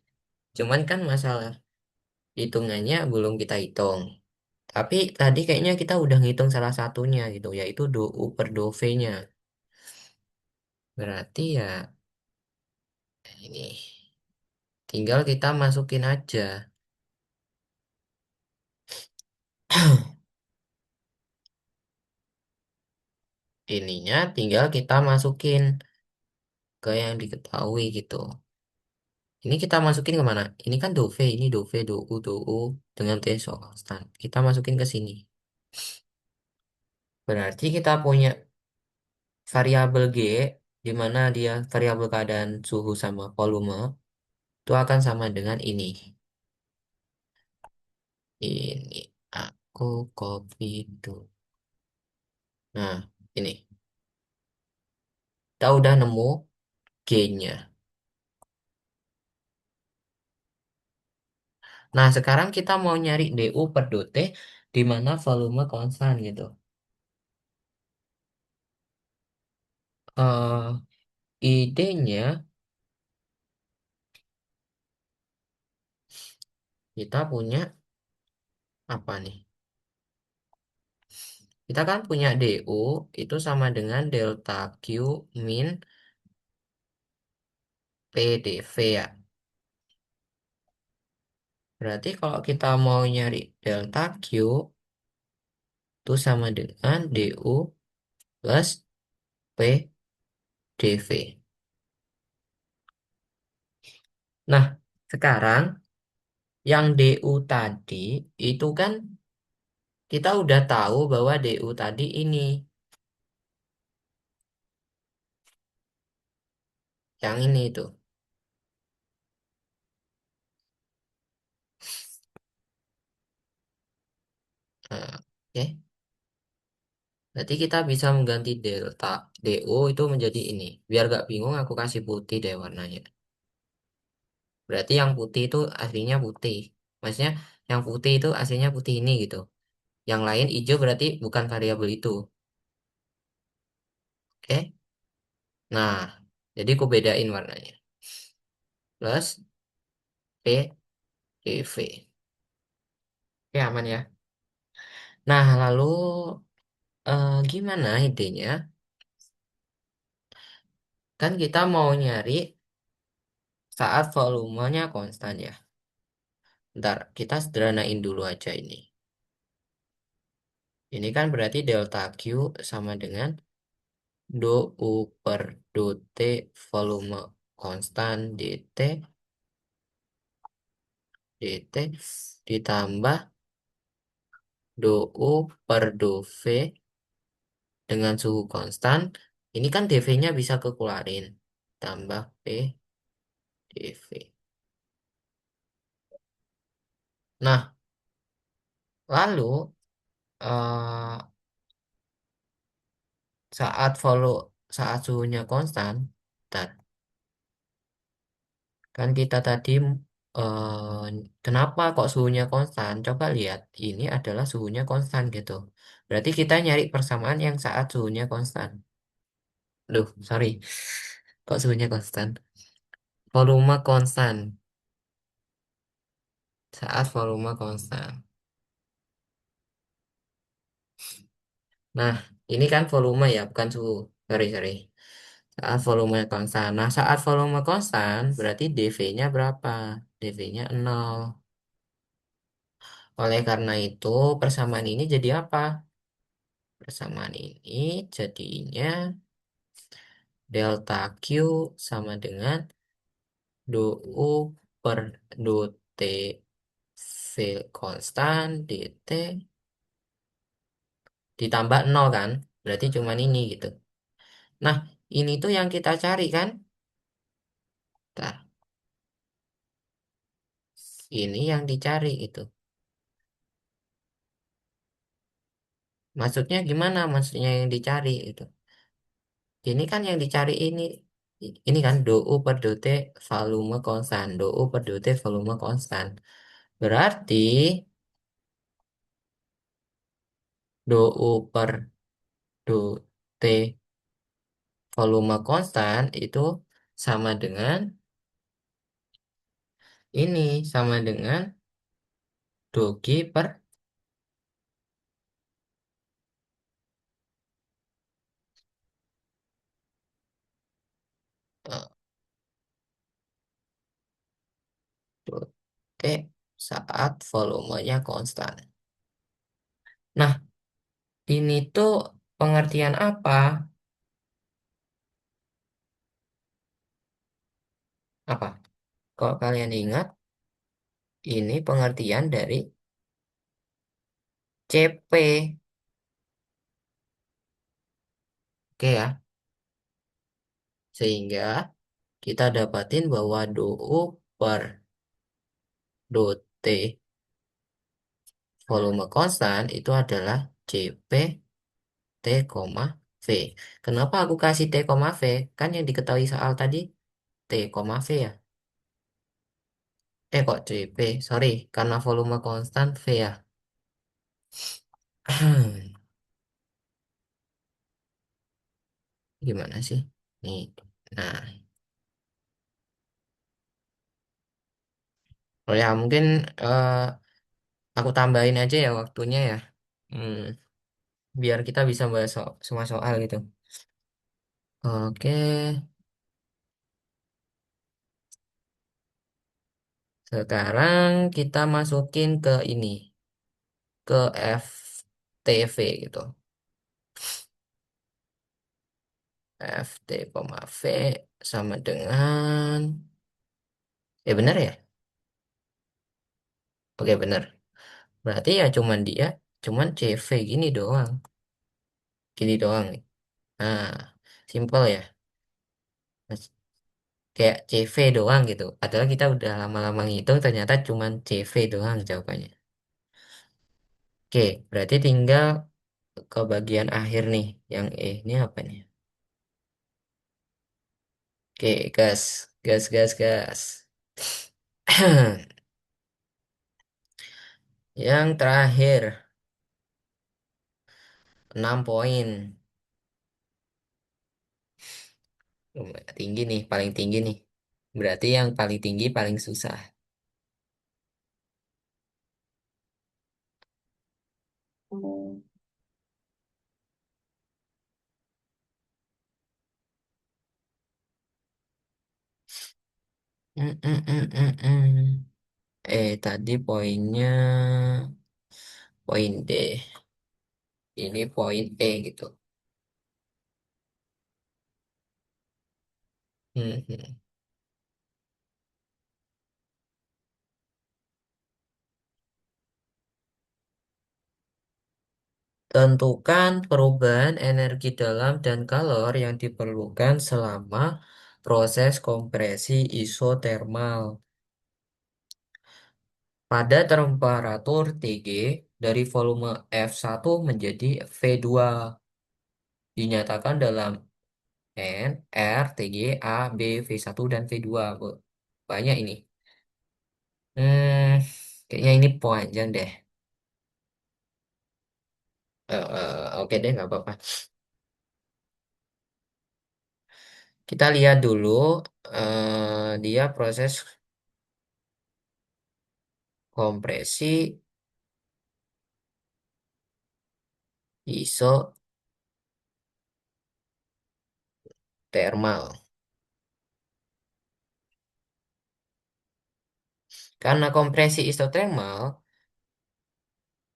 Cuman kan masalah hitungannya belum kita hitung. Tapi tadi kayaknya kita udah ngitung salah satunya gitu, yaitu dou per dou-V-nya. Berarti ya ini tinggal kita masukin aja. Ininya tinggal kita masukin ke yang diketahui gitu. Ini kita masukin kemana? Ini kan dou-V, ini dou-V, dou dengan T konstan. Kita masukin ke sini. Berarti kita punya variabel G, di mana dia variabel keadaan suhu sama volume, itu akan sama dengan ini. Ini aku copy itu. Nah, ini. Kita udah nemu G-nya. Nah, sekarang kita mau nyari dou per dot T, di mana volume konstan gitu. eh idenya kita punya apa nih? Kita kan punya dou itu sama dengan delta Q min PDV ya. Berarti kalau kita mau nyari delta Q itu sama dengan dou plus PDV. Nah, sekarang yang dou tadi itu kan kita udah tahu bahwa dou tadi ini. Yang ini itu. Nah, oke. Berarti kita bisa mengganti delta dou itu menjadi ini. Biar gak bingung aku kasih putih deh warnanya. Berarti yang putih itu aslinya putih. Maksudnya yang putih itu aslinya putih ini gitu. Yang lain hijau berarti bukan variabel itu. Oke. Nah, jadi aku bedain warnanya. Plus P, PV. Oke, aman ya. Nah, lalu gimana idenya? Kan kita mau nyari saat volumenya konstan ya. Ntar, kita sederhanain dulu aja ini. Ini kan berarti delta Q sama dengan dou per dot T volume konstan dt ditambah dou per dou V dengan suhu konstan. Ini kan dV-nya bisa keluarin. Tambah P dV. Nah, lalu eh, saat suhunya konstan, bentar, kan kita tadi eh, kenapa kok suhunya konstan? Coba lihat, ini adalah suhunya konstan gitu. Berarti kita nyari persamaan yang saat suhunya konstan. Duh, sorry. Kok suhunya konstan? Volume konstan. Saat volume konstan. Nah, ini kan volume ya, bukan suhu. Sorry, sorry. Saat volume konstan. Nah, saat volume konstan, berarti dV-nya berapa? dV-nya 0. Oleh karena itu, persamaan ini jadi apa? Persamaan ini jadinya delta Q sama dengan dou per dot V konstan dt ditambah 0 kan? Berarti cuman ini gitu. Nah, ini tuh yang kita cari kan? Nah, ini yang dicari itu. Maksudnya gimana? Maksudnya yang dicari itu. Ini kan yang dicari ini kan dou per dot volume konstan, dou per dot volume konstan. Berarti dou per dot volume konstan itu sama dengan ini, sama dengan dou G per eh, dot T saat volumenya konstan. Nah, ini tuh pengertian apa? Apa? Kalau kalian ingat, ini pengertian dari CP. Oke ya. Sehingga kita dapatin bahwa dou per dot T volume konstan itu adalah CP T, V. Kenapa aku kasih T, V? Kan yang diketahui soal tadi T, V ya. Kok CP? Sorry, karena volume konstan V ya. Gimana sih? Nih. Nah, oh ya mungkin eh, aku tambahin aja ya waktunya ya. Hmm, biar kita bisa bahas semua soal gitu. Oke, sekarang kita masukin ke ini, ke FTV gitu. FT, V sama dengan, bener ya? Oke bener. Berarti ya cuman dia, cuman CV gini doang. Gini doang nih. Nah, simple ya. Mas- Kayak CV doang gitu. Padahal kita udah lama-lama ngitung ternyata cuman CV doang jawabannya. Oke, berarti tinggal ke bagian akhir nih. Yang ini apa nih? Oke, gas. Gas, gas, gas. Yang terakhir, 6 poin. Tinggi nih, paling tinggi nih. Berarti yang paling tinggi paling susah. Mm, mm, mm, mm, mm. Tadi poinnya poin D. Ini poin E gitu. Mhm. Tentukan perubahan energi dalam dan kalor yang diperlukan selama proses kompresi isotermal. Pada temperatur Tg dari volume F1 menjadi V2 dinyatakan dalam N, R, Tg, A, B, V1 dan V2. Banyak ini. Hmm, kayaknya ini panjang deh. Oke deh, nggak apa-apa. Kita lihat dulu dia proses kompresi isotermal. Karena kompresi isotermal,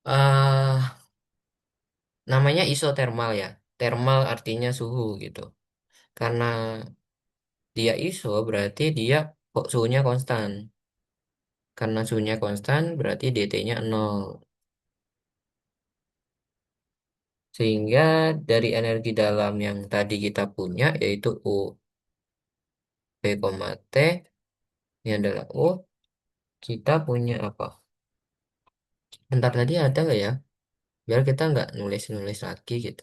eh namanya isotermal ya. Termal artinya suhu gitu. Karena dia iso berarti dia kok suhunya konstan. Karena suhunya konstan berarti DT-nya 0. Sehingga dari energi dalam yang tadi kita punya yaitu U P, T ini adalah U. Kita punya apa? Bentar tadi ada nggak ya? Biar kita nggak nulis-nulis lagi gitu.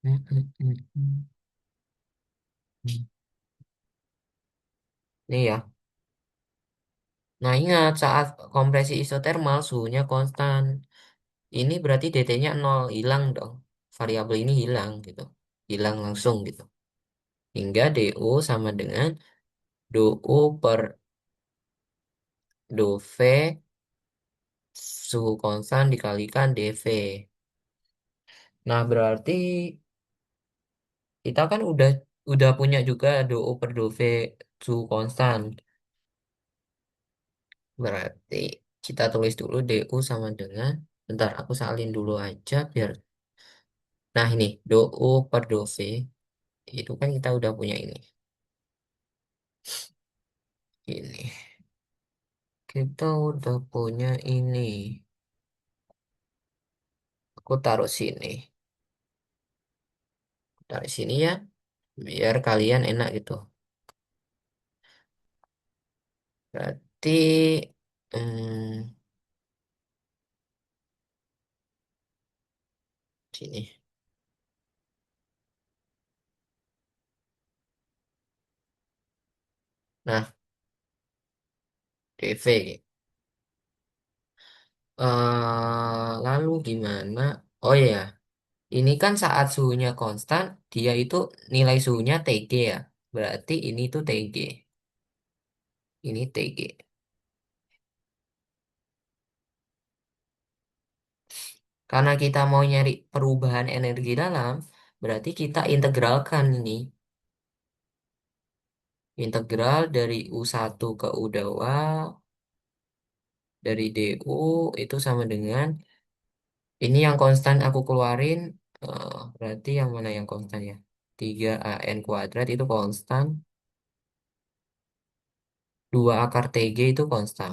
Hmm, hmm, hmm, hmm. Nih ya. Nah ingat saat kompresi isotermal suhunya konstan. Ini berarti DT-nya 0, hilang dong. Variabel ini hilang gitu. Hilang langsung gitu. Hingga DU sama dengan DU per dV suhu konstan dikalikan dV. Nah, berarti kita kan udah punya juga DU per dV suhu konstan. Berarti kita tulis dulu DU sama dengan, bentar aku salin dulu aja biar. Nah, ini DU per dV itu kan kita udah punya ini. Ini. Kita udah punya ini. Aku taruh sini. Taruh sini ya, biar kalian enak gitu. Berarti, hmm, sini. Nah, DV. Lalu gimana? Oh ya, ini kan saat suhunya konstan, dia itu nilai suhunya TG ya. Berarti ini tuh TG. Ini TG. Karena kita mau nyari perubahan energi dalam, berarti kita integralkan ini. Integral dari U1 ke U2 dari DU itu sama dengan ini yang konstan aku keluarin, berarti yang mana yang konstan ya? 3 AN kuadrat itu konstan, 2 akar TG itu konstan.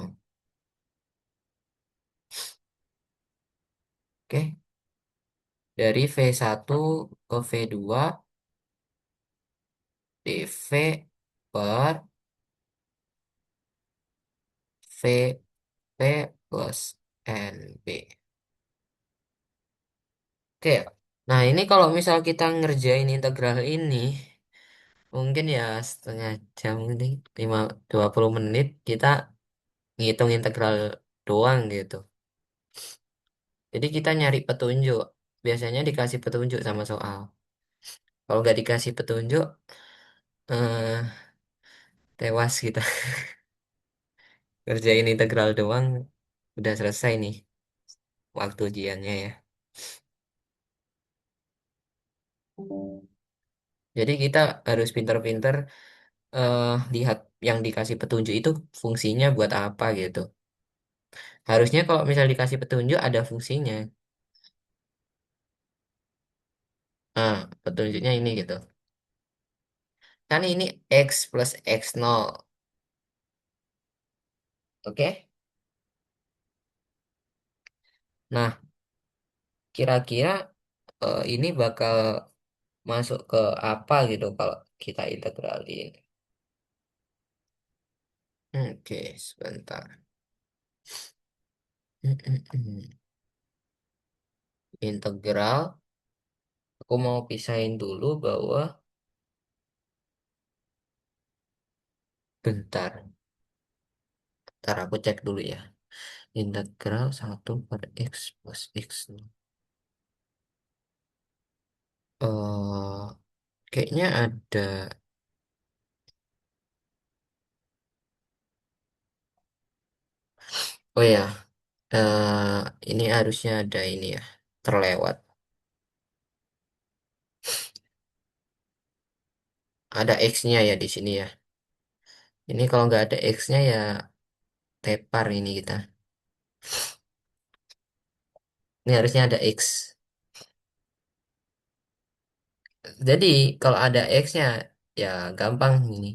Oke, dari V1 ke V2 dV per VP plus NB. Oke, nah ini kalau misal kita ngerjain integral ini, mungkin ya setengah jam ini, 20 menit kita ngitung integral doang gitu. Jadi kita nyari petunjuk. Biasanya dikasih petunjuk sama soal. Kalau nggak dikasih petunjuk, eh, tewas kita. Kerjain integral doang, udah selesai nih waktu ujiannya ya. Jadi kita harus pinter-pinter eh, lihat yang dikasih petunjuk itu fungsinya buat apa gitu. Harusnya kalau misal dikasih petunjuk ada fungsinya. Nah, petunjuknya ini gitu. Kan ini X plus X0. Oke? Nah, kira-kira ini bakal masuk ke apa gitu kalau kita integralin. Oke, sebentar. Integral, aku mau pisahin dulu bahwa Bentar, bentar aku cek dulu ya. Integral 1/x plus x. Eh, kayaknya ada. Oh ya, ini harusnya ada ini ya, terlewat. Ada x-nya ya di sini ya. Ini kalau nggak ada x-nya ya tepar ini kita. Ini harusnya ada x. Jadi kalau ada x-nya ya gampang ini.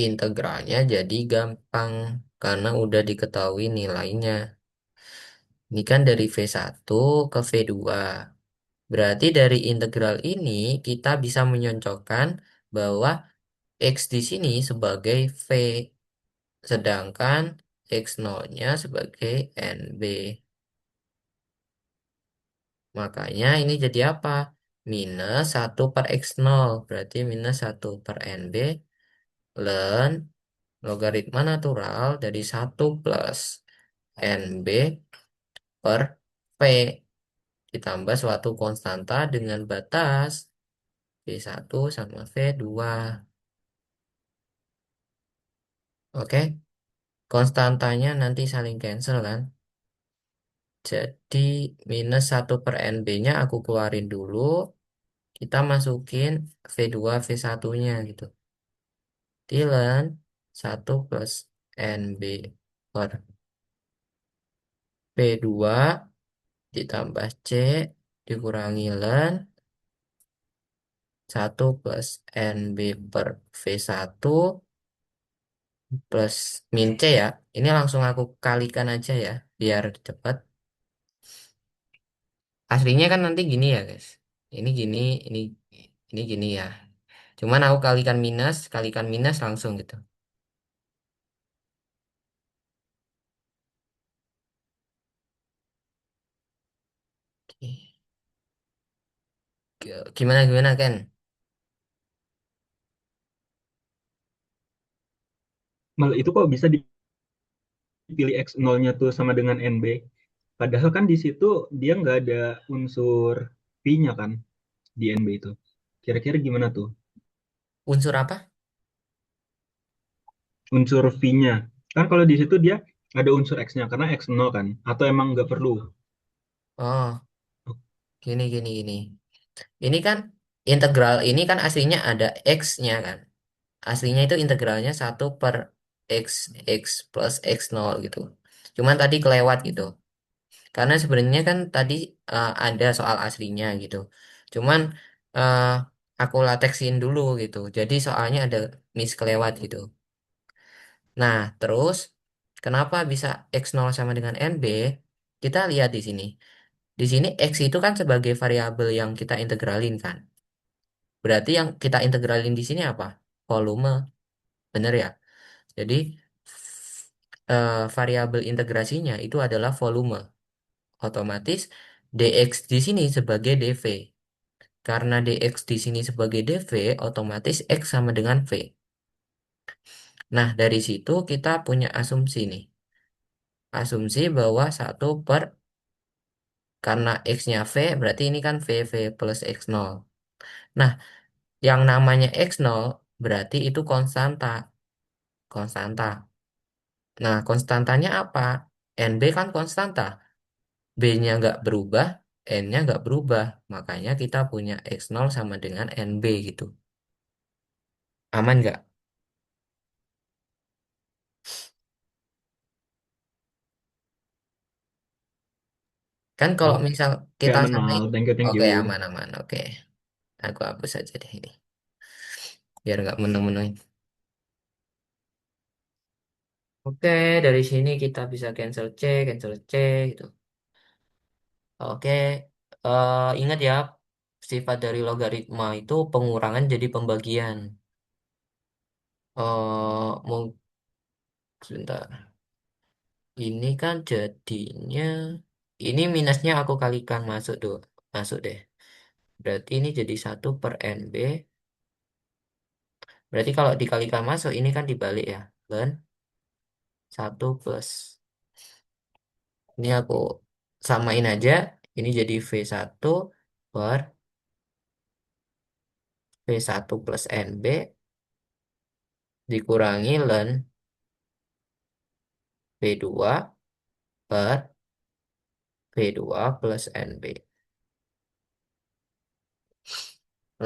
Integralnya jadi gampang karena udah diketahui nilainya. Ini kan dari V1 ke V2. Berarti dari integral ini kita bisa menyocokkan bahwa X di sini sebagai V, sedangkan X0-nya sebagai NB. Makanya ini jadi apa? -1/X0. Berarti -1/NB ln logaritma natural dari 1 plus NB per V ditambah suatu konstanta dengan batas V1 sama V2. Oke, konstantanya nanti saling cancel kan. Jadi -1/NB-nya aku keluarin dulu. Kita masukin V2 V1-nya gitu. Ln 1 plus NB per V2 ditambah C dikurangi ln 1 plus NB per V1 plus min C ya. Ini langsung aku kalikan aja ya, biar cepat. Aslinya kan nanti gini ya, guys. Ini gini, ini ini gini ya. Cuman aku kalikan minus langsung gitu. Oke. Gimana gimana Ken? Malah itu kok bisa dipilih X0-nya tuh sama dengan NB. Padahal kan di situ dia nggak ada unsur V-nya kan di NB itu. Kira-kira gimana tuh? Unsur apa? Unsur V-nya. Kan kalau di situ dia ada unsur X-nya karena X0 kan. Atau emang nggak perlu? Oh, gini gini gini. Ini kan integral ini kan aslinya ada x-nya kan. Aslinya itu integralnya 1/x x plus x0 gitu. Cuman tadi kelewat gitu. Karena sebenarnya kan tadi ada soal aslinya gitu. Cuman eh, aku lateksin dulu gitu. Jadi soalnya ada miss kelewat gitu. Nah, terus kenapa bisa x0 sama dengan nb? Kita lihat di sini. Di sini x itu kan sebagai variabel yang kita integralin kan. Berarti yang kita integralin di sini apa? Volume, bener ya? Jadi variabel integrasinya itu adalah volume. Otomatis dx di sini sebagai dv. Karena dx di sini sebagai dv, otomatis x sama dengan v. Nah, dari situ kita punya asumsi nih. Asumsi bahwa karena x-nya v, berarti ini kan v plus x0. Nah, yang namanya x0 berarti itu konstanta. Konstanta. Nah, konstantanya apa? NB kan konstanta. B-nya nggak berubah, N-nya nggak berubah. Makanya kita punya X0 sama dengan NB gitu. Aman nggak? Kan kalau misal Oke, kita aman samain, mal. Thank you, thank oke you. aman-aman, oke. Aku hapus aja deh ini, biar nggak menung-menung. Oke, dari sini kita bisa cancel C gitu. Oke, ingat ya, sifat dari logaritma itu pengurangan jadi pembagian. Mau sebentar. Ini kan jadinya ini minusnya aku kalikan masuk deh. Berarti ini jadi 1/NB. Berarti kalau dikalikan masuk ini kan dibalik ya. Ln 1 plus. Ini aku samain aja. Ini jadi V1 per V1 plus NB dikurangi ln V2 per V2 plus NB.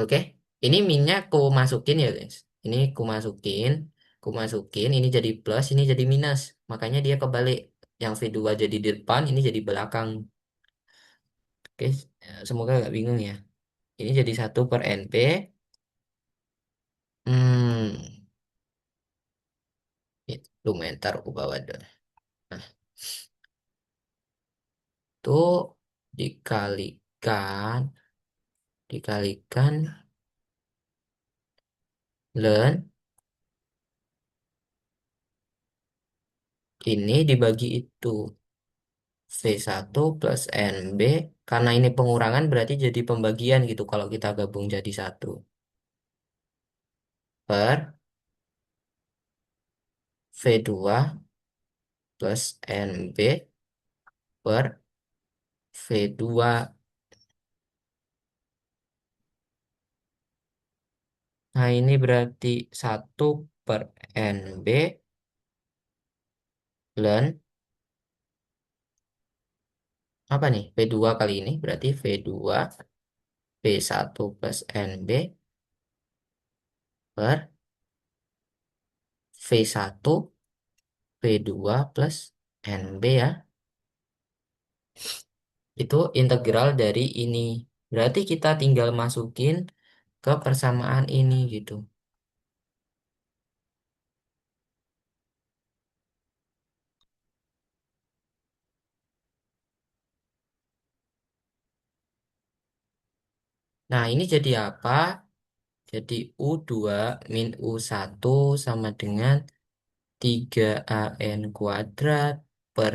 Oke, ini minnya aku masukin ya guys. Ini aku masukin, ini jadi plus, ini jadi minus. Makanya dia kebalik. Yang V2 jadi di depan, ini jadi belakang. Oke, semoga nggak bingung ya. Ini jadi 1/NB. Hmm, itu mentar aku bawa dulu. Nah, itu dikalikan, dikalikan ln ini dibagi itu. V1 plus NB, karena ini pengurangan berarti jadi pembagian gitu kalau kita gabung jadi satu. Per V2 plus NB per V2. Nah ini berarti 1/NB ln apa nih? V2 kali ini berarti V2 V1 plus NB per V1 V2 plus NB ya. Itu integral dari ini. Berarti kita tinggal masukin ke persamaan ini gitu. Nah, ini jadi apa? Jadi U2 min U1 sama dengan 3AN² per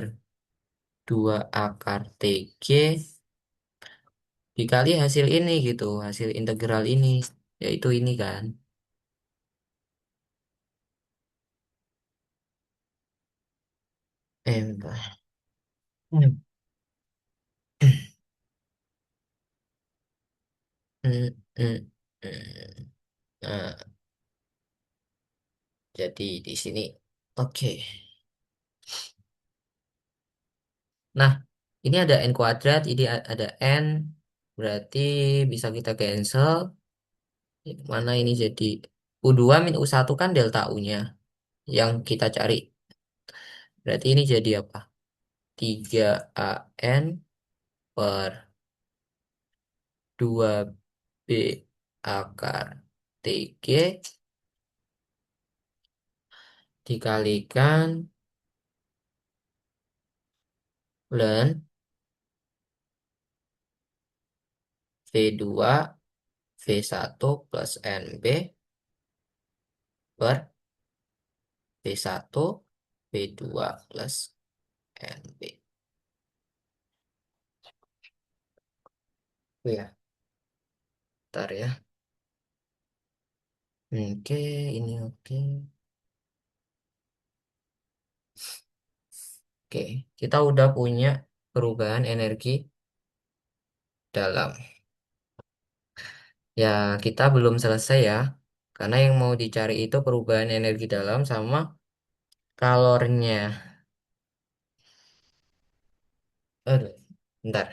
2 akar TG dikali hasil ini gitu, hasil integral ini, yaitu ini kan. Bentar. Hmm. Hmm, hmm, hmm. Nah, jadi di sini. Oke. Nah, ini ada N², ini ada N, berarti bisa kita cancel. Mana ini jadi U2 min U1 kan delta U-nya yang kita cari. Berarti ini jadi apa? 3AN per 2B akar TG dikalikan ln V2 V1 plus NB per V1 V2 plus NB. Oh ya, ntar ya. Oke, ini oke. Oke, kita udah punya perubahan energi dalam. Ya, kita belum selesai ya. Karena yang mau dicari itu perubahan energi dalam sama kalornya. Aduh, bentar.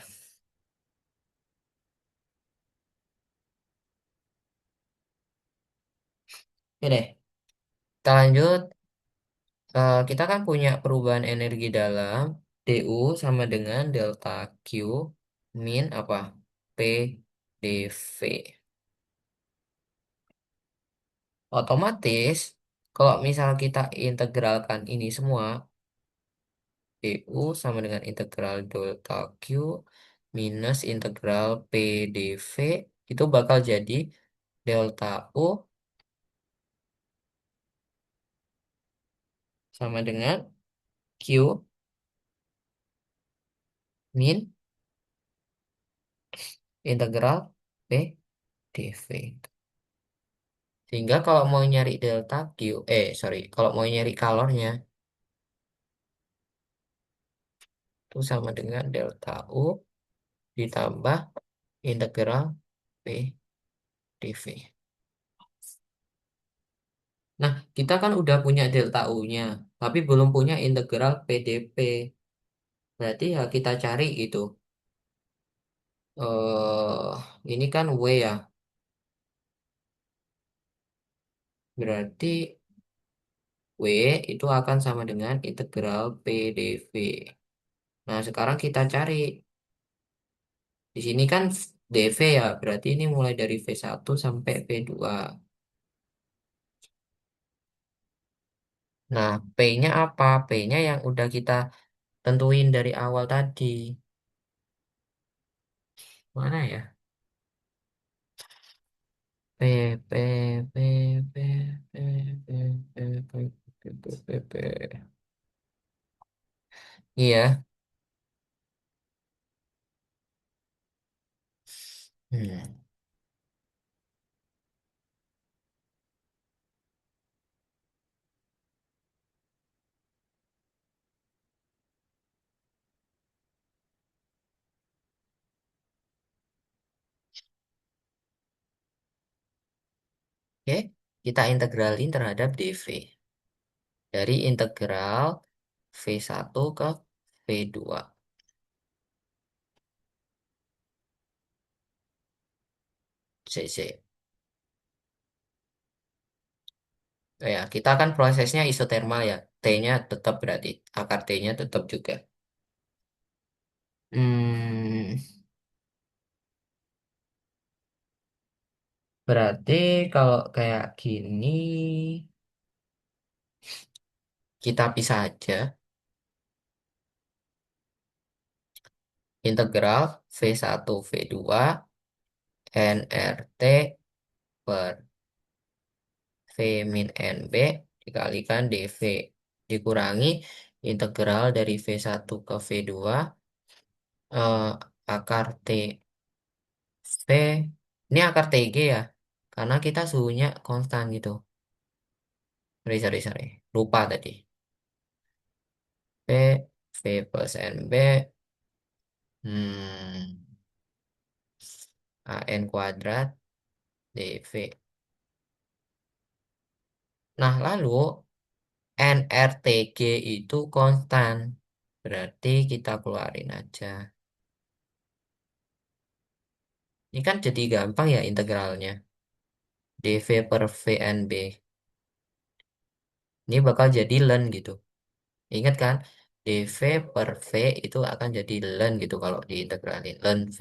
Ini deh, kita lanjut. Kita kan punya perubahan energi dalam DU sama dengan delta Q min apa? P dV. Otomatis kalau misal kita integralkan ini semua, DU sama dengan integral delta Q minus integral P dV itu bakal jadi delta U sama dengan Q min integral P dV. Sehingga kalau mau nyari delta Q, sorry, kalau mau nyari kalornya itu sama dengan delta U ditambah integral P dV. Nah, kita kan udah punya delta U-nya, tapi belum punya integral PdP. Berarti ya kita cari itu. Ini kan W ya, berarti W itu akan sama dengan integral PdV. Nah, sekarang kita cari. Di sini kan dV ya, berarti ini mulai dari V1 sampai V2. Nah, P-nya apa? P-nya yang udah kita tentuin dari awal tadi. Mana ya? P, P, P, P, P, P, P, P, P. Iya. Hmm. Oke, kita integralin terhadap dV. Dari integral V1 ke V2. CC. Ya, kita kan prosesnya isotermal ya. T-nya tetap berarti. Akar T-nya tetap juga. Hmm, berarti kalau kayak gini, kita pisah aja. Integral V1 V2 nRT per V min NB dikalikan dV. Dikurangi integral dari V1 ke V2 akar T V. Ini akar TG ya. Karena kita suhunya konstan gitu. Sorry, sorry, sorry. Lupa tadi. V, V plus NB. Hmm, AN kuadrat dV. Nah, lalu nRTG itu konstan. Berarti kita keluarin aja. Ini kan jadi gampang ya integralnya. dV per VNB. Ini bakal jadi ln gitu. Ingat kan? dV per V itu akan jadi ln gitu kalau diintegralin. Ln V.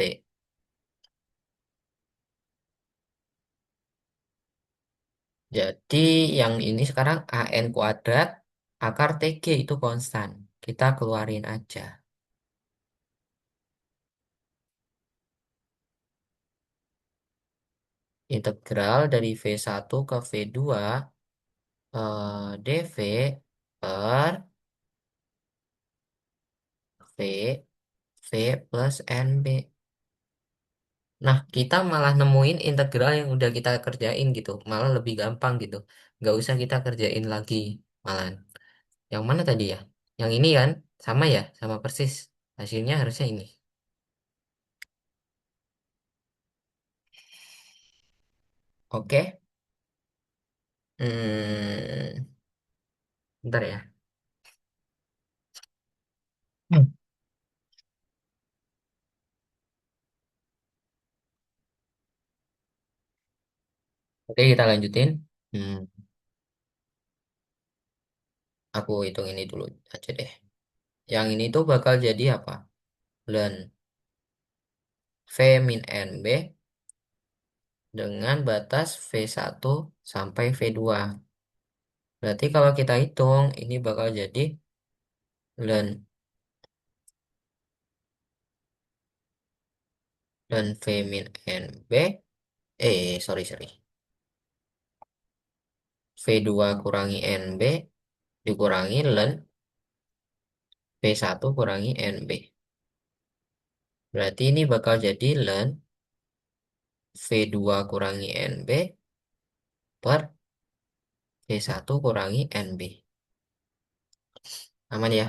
Jadi yang ini sekarang AN kuadrat akar TG itu konstan. Kita keluarin aja. Integral dari V1 ke V2 dV per V V plus NB. Nah, kita malah nemuin integral yang udah kita kerjain gitu. Malah lebih gampang gitu. Nggak usah kita kerjain lagi. Malah. Yang mana tadi ya? Yang ini kan? Sama ya? Sama persis. Hasilnya harusnya ini. Oke. Bentar ya. Hmm. Oke, kita lanjutin. Hmm, aku hitung ini dulu aja deh. Yang ini tuh bakal jadi apa? Ln V min NB dengan batas V1 sampai V2. Berarti kalau kita hitung, ini bakal jadi ln V min NB. Sorry, sorry. V2 kurangi NB dikurangi ln V1 kurangi NB. Berarti ini bakal jadi ln V2 kurangi NB per V1 kurangi NB. Aman ya?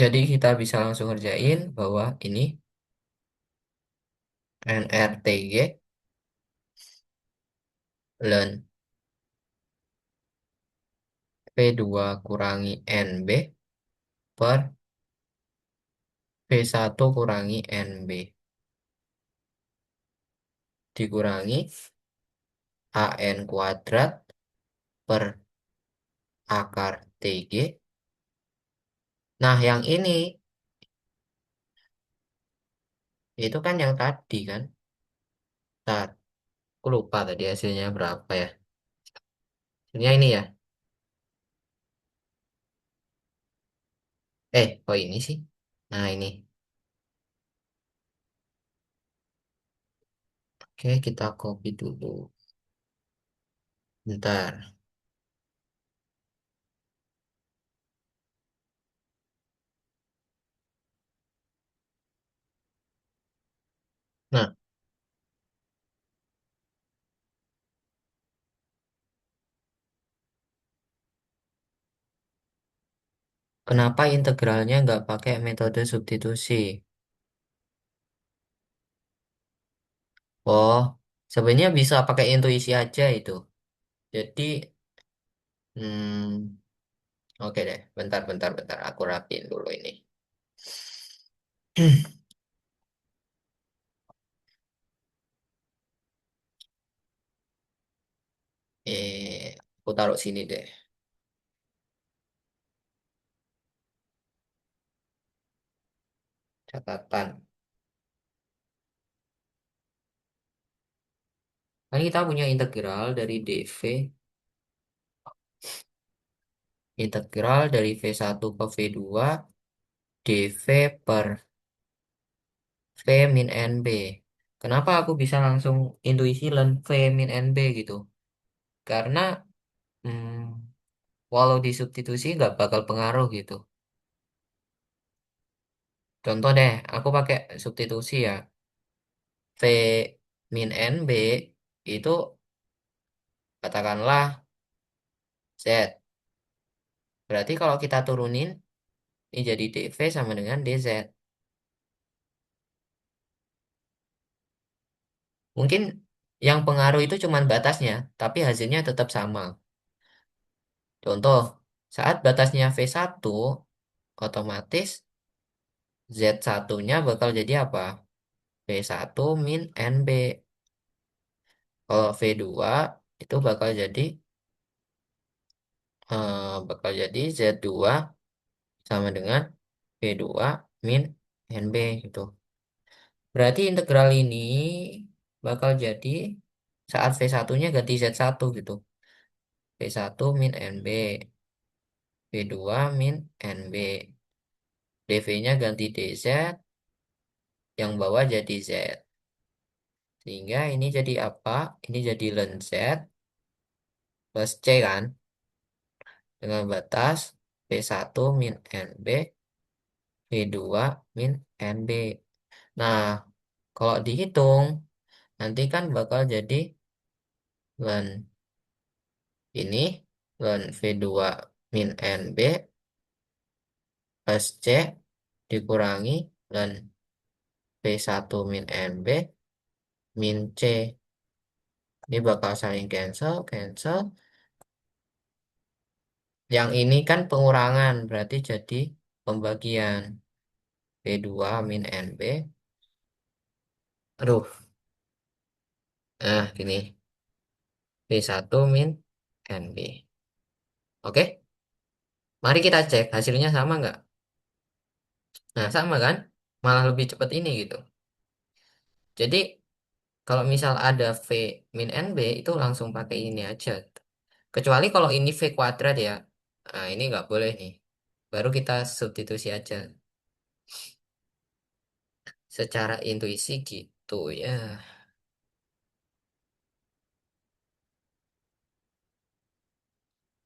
Jadi kita bisa langsung ngerjain bahwa ini NRTG ln V2 kurangi NB per V1 kurangi NB dikurangi AN kuadrat per akar TG. Nah, yang ini itu kan yang tadi kan. Ntar, aku lupa tadi hasilnya berapa ya. Hasilnya ini ya. Kok ini sih? Nah, ini. Oke, kita copy dulu. Bentar. Nah, kenapa integralnya nggak pakai metode substitusi? Oh, sebenarnya bisa pakai intuisi aja itu. Jadi, hmm, oke deh. Bentar, bentar, bentar. Aku rapiin dulu ini. Aku taruh sini deh. Catatan. Kan kita punya integral dari dv. Integral dari V1 ke V2 dv per V min NB. Kenapa aku bisa langsung intuisi ln V min NB gitu? Karena hmm, walau disubstitusi nggak bakal pengaruh gitu. Contoh deh, aku pakai substitusi ya. V min NB itu katakanlah Z. Berarti kalau kita turunin, ini jadi dV sama dengan dz. Mungkin yang pengaruh itu cuma batasnya, tapi hasilnya tetap sama. Contoh, saat batasnya V1, otomatis Z1-nya bakal jadi apa? V1 min NB. Kalau V2 itu bakal jadi Z2 sama dengan V2 min NB gitu. Berarti integral ini bakal jadi saat V1-nya ganti Z1 gitu. V1 min NB, V2 min NB. DV-nya ganti DZ, yang bawah jadi Z. Sehingga ini jadi apa? Ini jadi ln Z plus C kan? Dengan batas V1 min NB, V2 min NB. Nah, kalau dihitung, nanti kan bakal jadi ln ini, ln V2 min NB plus C dikurangi ln V1 min NB min C. Ini bakal saling cancel, cancel. Yang ini kan pengurangan, berarti jadi pembagian V2 min NB. Aduh, nah gini. V1 min NB. Oke, mari kita cek hasilnya sama nggak? Nah, sama kan? Malah lebih cepat ini gitu. Jadi, kalau misal ada V min NB, itu langsung pakai ini aja. Kecuali kalau ini V kuadrat ya. Nah, ini nggak boleh nih. Baru kita substitusi aja. Secara intuisi gitu ya.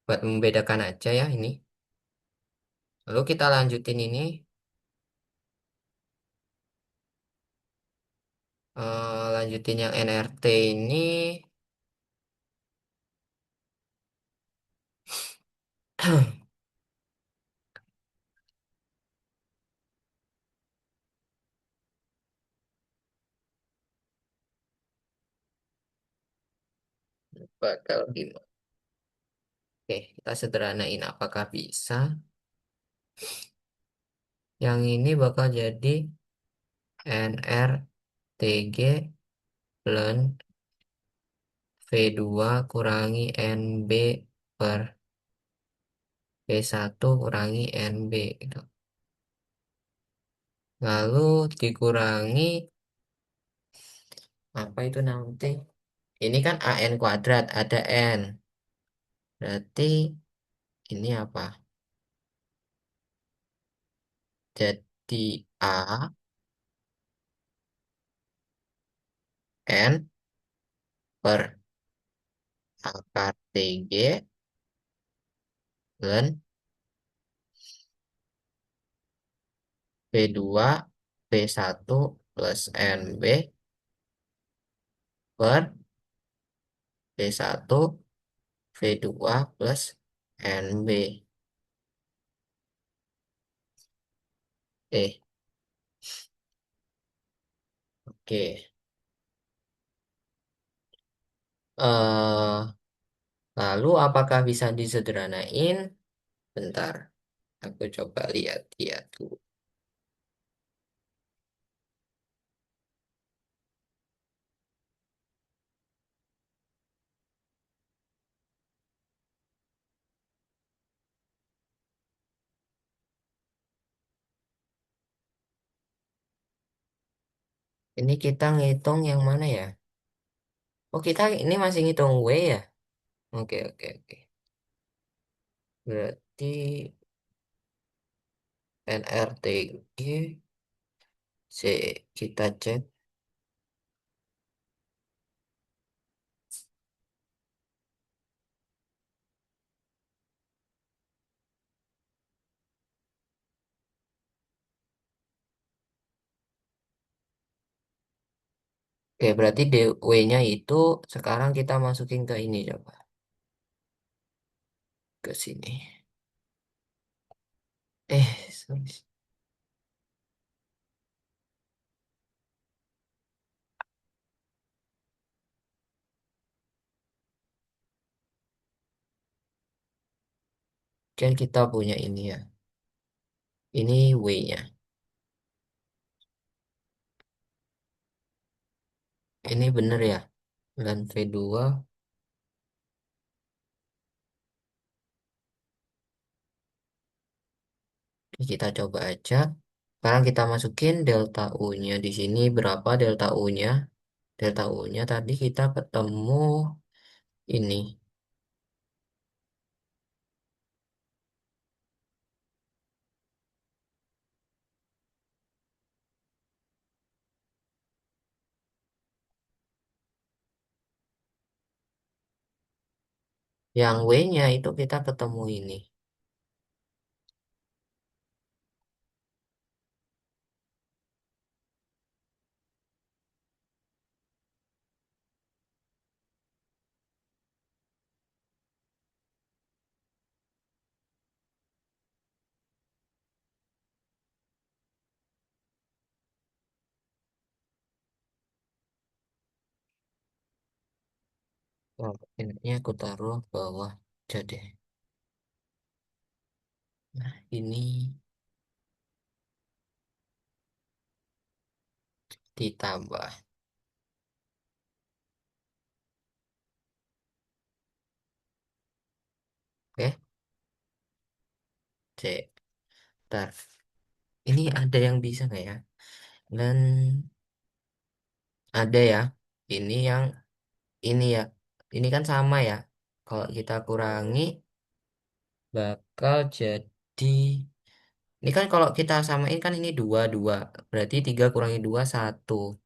Buat membedakan aja ya ini. Lalu kita lanjutin ini. Lanjutin yang NRT ini. Bakal gimana? Oke, kita sederhanain apakah bisa. Yang ini bakal jadi NRTG ln V2 kurangi NB per V1 kurangi NB gitu. Lalu dikurangi apa itu nanti? Ini kan AN kuadrat, ada N. Berarti ini apa? Jadi A N per akar TG ln V2 V1 plus NB per V1 V2 plus NB. Oke. eh Lalu apakah bisa disederhanain? Bentar, aku coba lihat-lihat dulu. Ini kita ngitung yang mana ya? Oh, kita ini masih ngitung W ya? Oke, oke, oke. Berarti NRTG, kita cek. Oke, berarti W-nya itu sekarang kita masukin ke ini coba. Ke sini. Sorry. Kan kita punya ini ya. Ini W-nya. Ini bener ya. Dan V2 kita coba aja. Sekarang kita masukin delta U-nya di sini berapa delta U-nya? Delta U-nya tadi kita ketemu ini. Yang W-nya itu kita ketemu ini. Oh, ini aku taruh bawah jadi. Nah, ini ditambah. Oke, C. Bentar. Ini ada yang bisa nggak ya? Dan ada ya. Ini yang ini ya. Ini kan sama ya. Kalau kita kurangi bakal jadi. Ini kan kalau kita samain kan ini dua dua. Berarti 3 kurangi 2 1.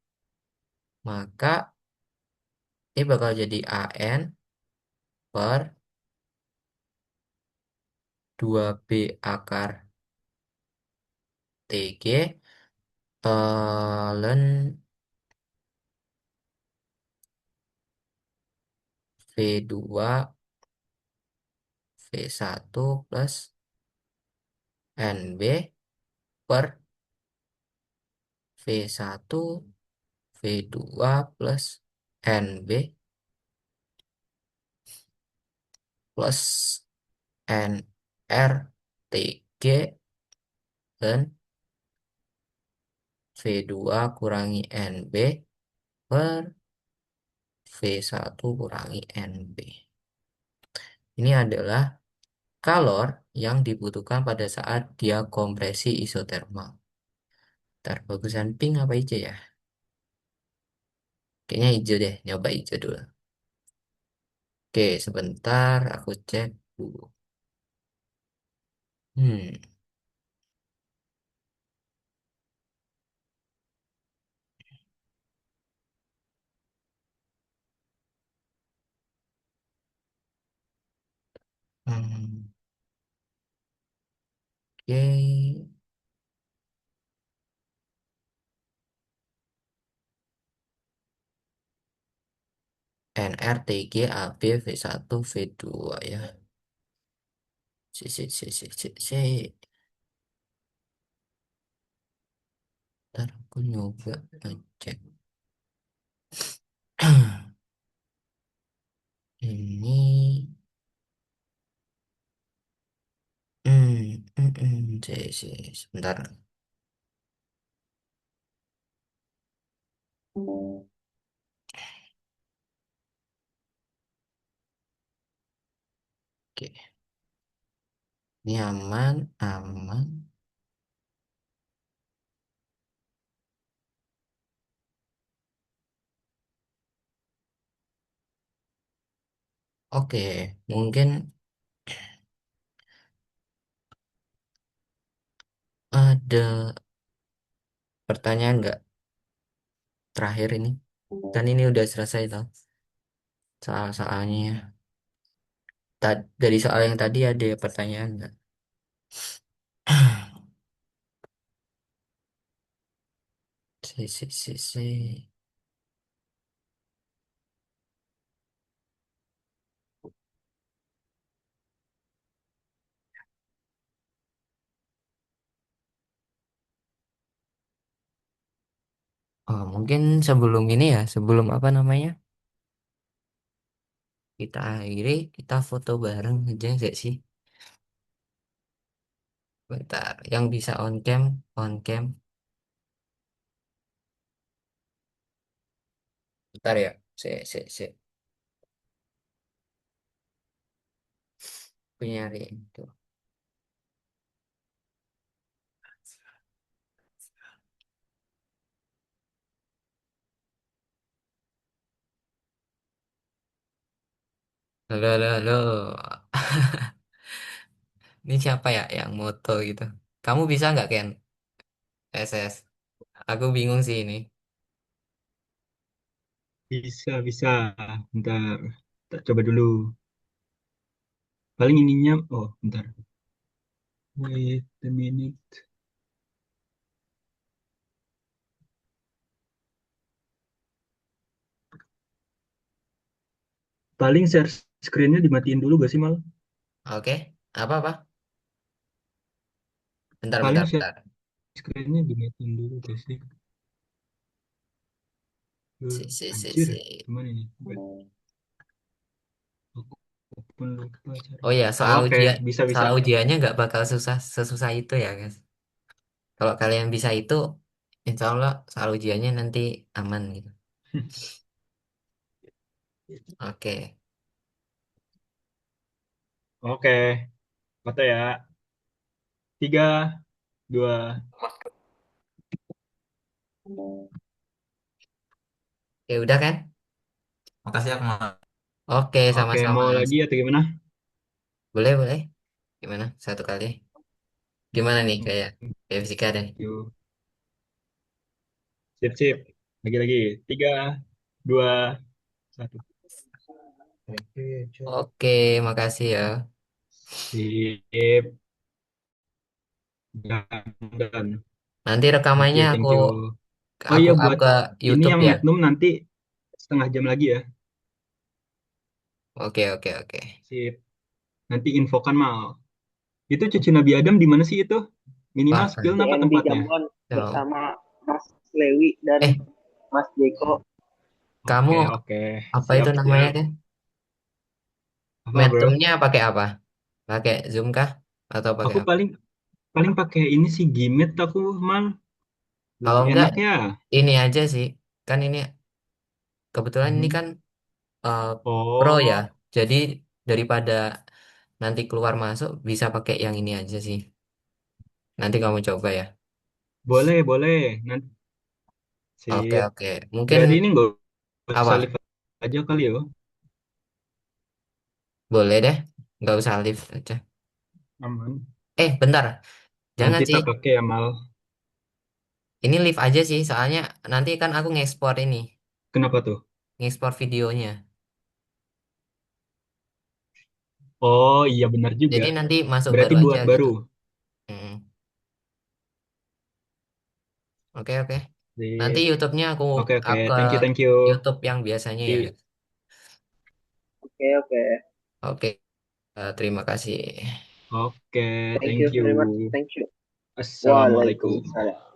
Maka ini bakal jadi AN per 2B akar TG ln V2 V1 plus NB per V1 V2 plus NB plus NRTG dan V2 kurangi NB per V1 kurangi NB. Ini adalah kalor yang dibutuhkan pada saat dia kompresi isotermal. Ntar bagusan pink apa hijau ya? Kayaknya hijau deh, nyoba hijau dulu. Oke, sebentar aku cek dulu. Hmm, hmm, oke. NRTG AB V1 V2 ya. Si. Ntar aku nyoba ngecek. Ini, sebentar. Oke, ini aman, aman. Oke, mungkin ada pertanyaan nggak terakhir ini? Dan ini udah selesai tau soal-soalnya. Dari soal yang tadi ada pertanyaan nggak? Si. Oh, mungkin sebelum ini ya, sebelum apa namanya? Kita akhiri, kita foto bareng aja nggak sih? Bentar, yang bisa on cam. Bentar ya, si. Aku nyari itu. Halo, halo, halo. Ini siapa ya yang moto gitu? Kamu bisa nggak Ken? SS. Aku bingung sih ini. Bisa, bisa. Bentar. Tak coba dulu. Paling ininya, oh, bentar. Wait a minute. Paling share screen-nya dimatiin dulu gak sih, Mal? Oke, apa-apa? Bentar, Paling bentar, share bentar. screen-nya dimatiin dulu gak sih? Anjir, Si. gimana ini? Aku pun lupa Oh caranya. ya, Oh, oke, bisa, bisa. soal ujiannya nggak bakal susah sesusah itu ya, guys. Kalau kalian bisa itu, insya Allah soal ujiannya nanti aman gitu. Oke. Oke, foto ya. 3, 2. Oke, udah kan? Makasih ya, Kak. Oke, Oke, sama-sama. mau lagi atau gimana? Boleh, boleh. Gimana? Satu kali. Gimana nih kayak Thank kayak fisika deh. you. Sip, sip. Lagi-lagi. 3, 2, 1. Thank you, Cok. Oke, makasih ya. Sip. Dan. Nanti Thank rekamannya you, aku thank you. Oh aku iya, up buat ke ini YouTube yang ya. Magnum nanti setengah jam lagi ya. Oke, oke, oke. Sip. Nanti infokan mal. Itu cucu Nabi Adam di mana sih itu? Minimal Wah, spill apa CND tempatnya? Jambon so, bersama Mas Lewi dan eh, Mas Jeko. kamu Oke, oke. apa itu Siap, namanya siap. deh? Apa, bro? Mediumnya pakai apa? Pakai Zoom kah? Atau pakai Aku apa? paling paling pakai ini sih Gimit aku mal. Kalau Lebih enggak, enak ya. ini aja sih. Kan ini kebetulan ini Mhm. kan eh, pro ya. Oh, Jadi daripada nanti keluar masuk bisa pakai yang ini aja sih. Nanti kamu coba ya. boleh, boleh. Nanti Oke, sip. oke. Mungkin Berarti ini nggak usah apa? live aja kali ya. Boleh deh. Nggak usah live aja. Aman. Bentar. Jangan Nanti sih. tak pakai ya mal. Ini live aja sih. Soalnya nanti kan aku ngekspor ini. Kenapa tuh? Ngekspor videonya. Oh iya benar juga. Jadi nanti masuk Berarti baru aja buat gitu. baru. Mm-mm. Oke, oke. Nanti Sip. YouTube-nya aku Oke, oke. up ke Thank you, thank you. YouTube yang biasanya ya. Oke, oke. Oke, terima kasih. Oke, Thank thank you very much. you. Thank you. Assalamualaikum. Waalaikumsalam.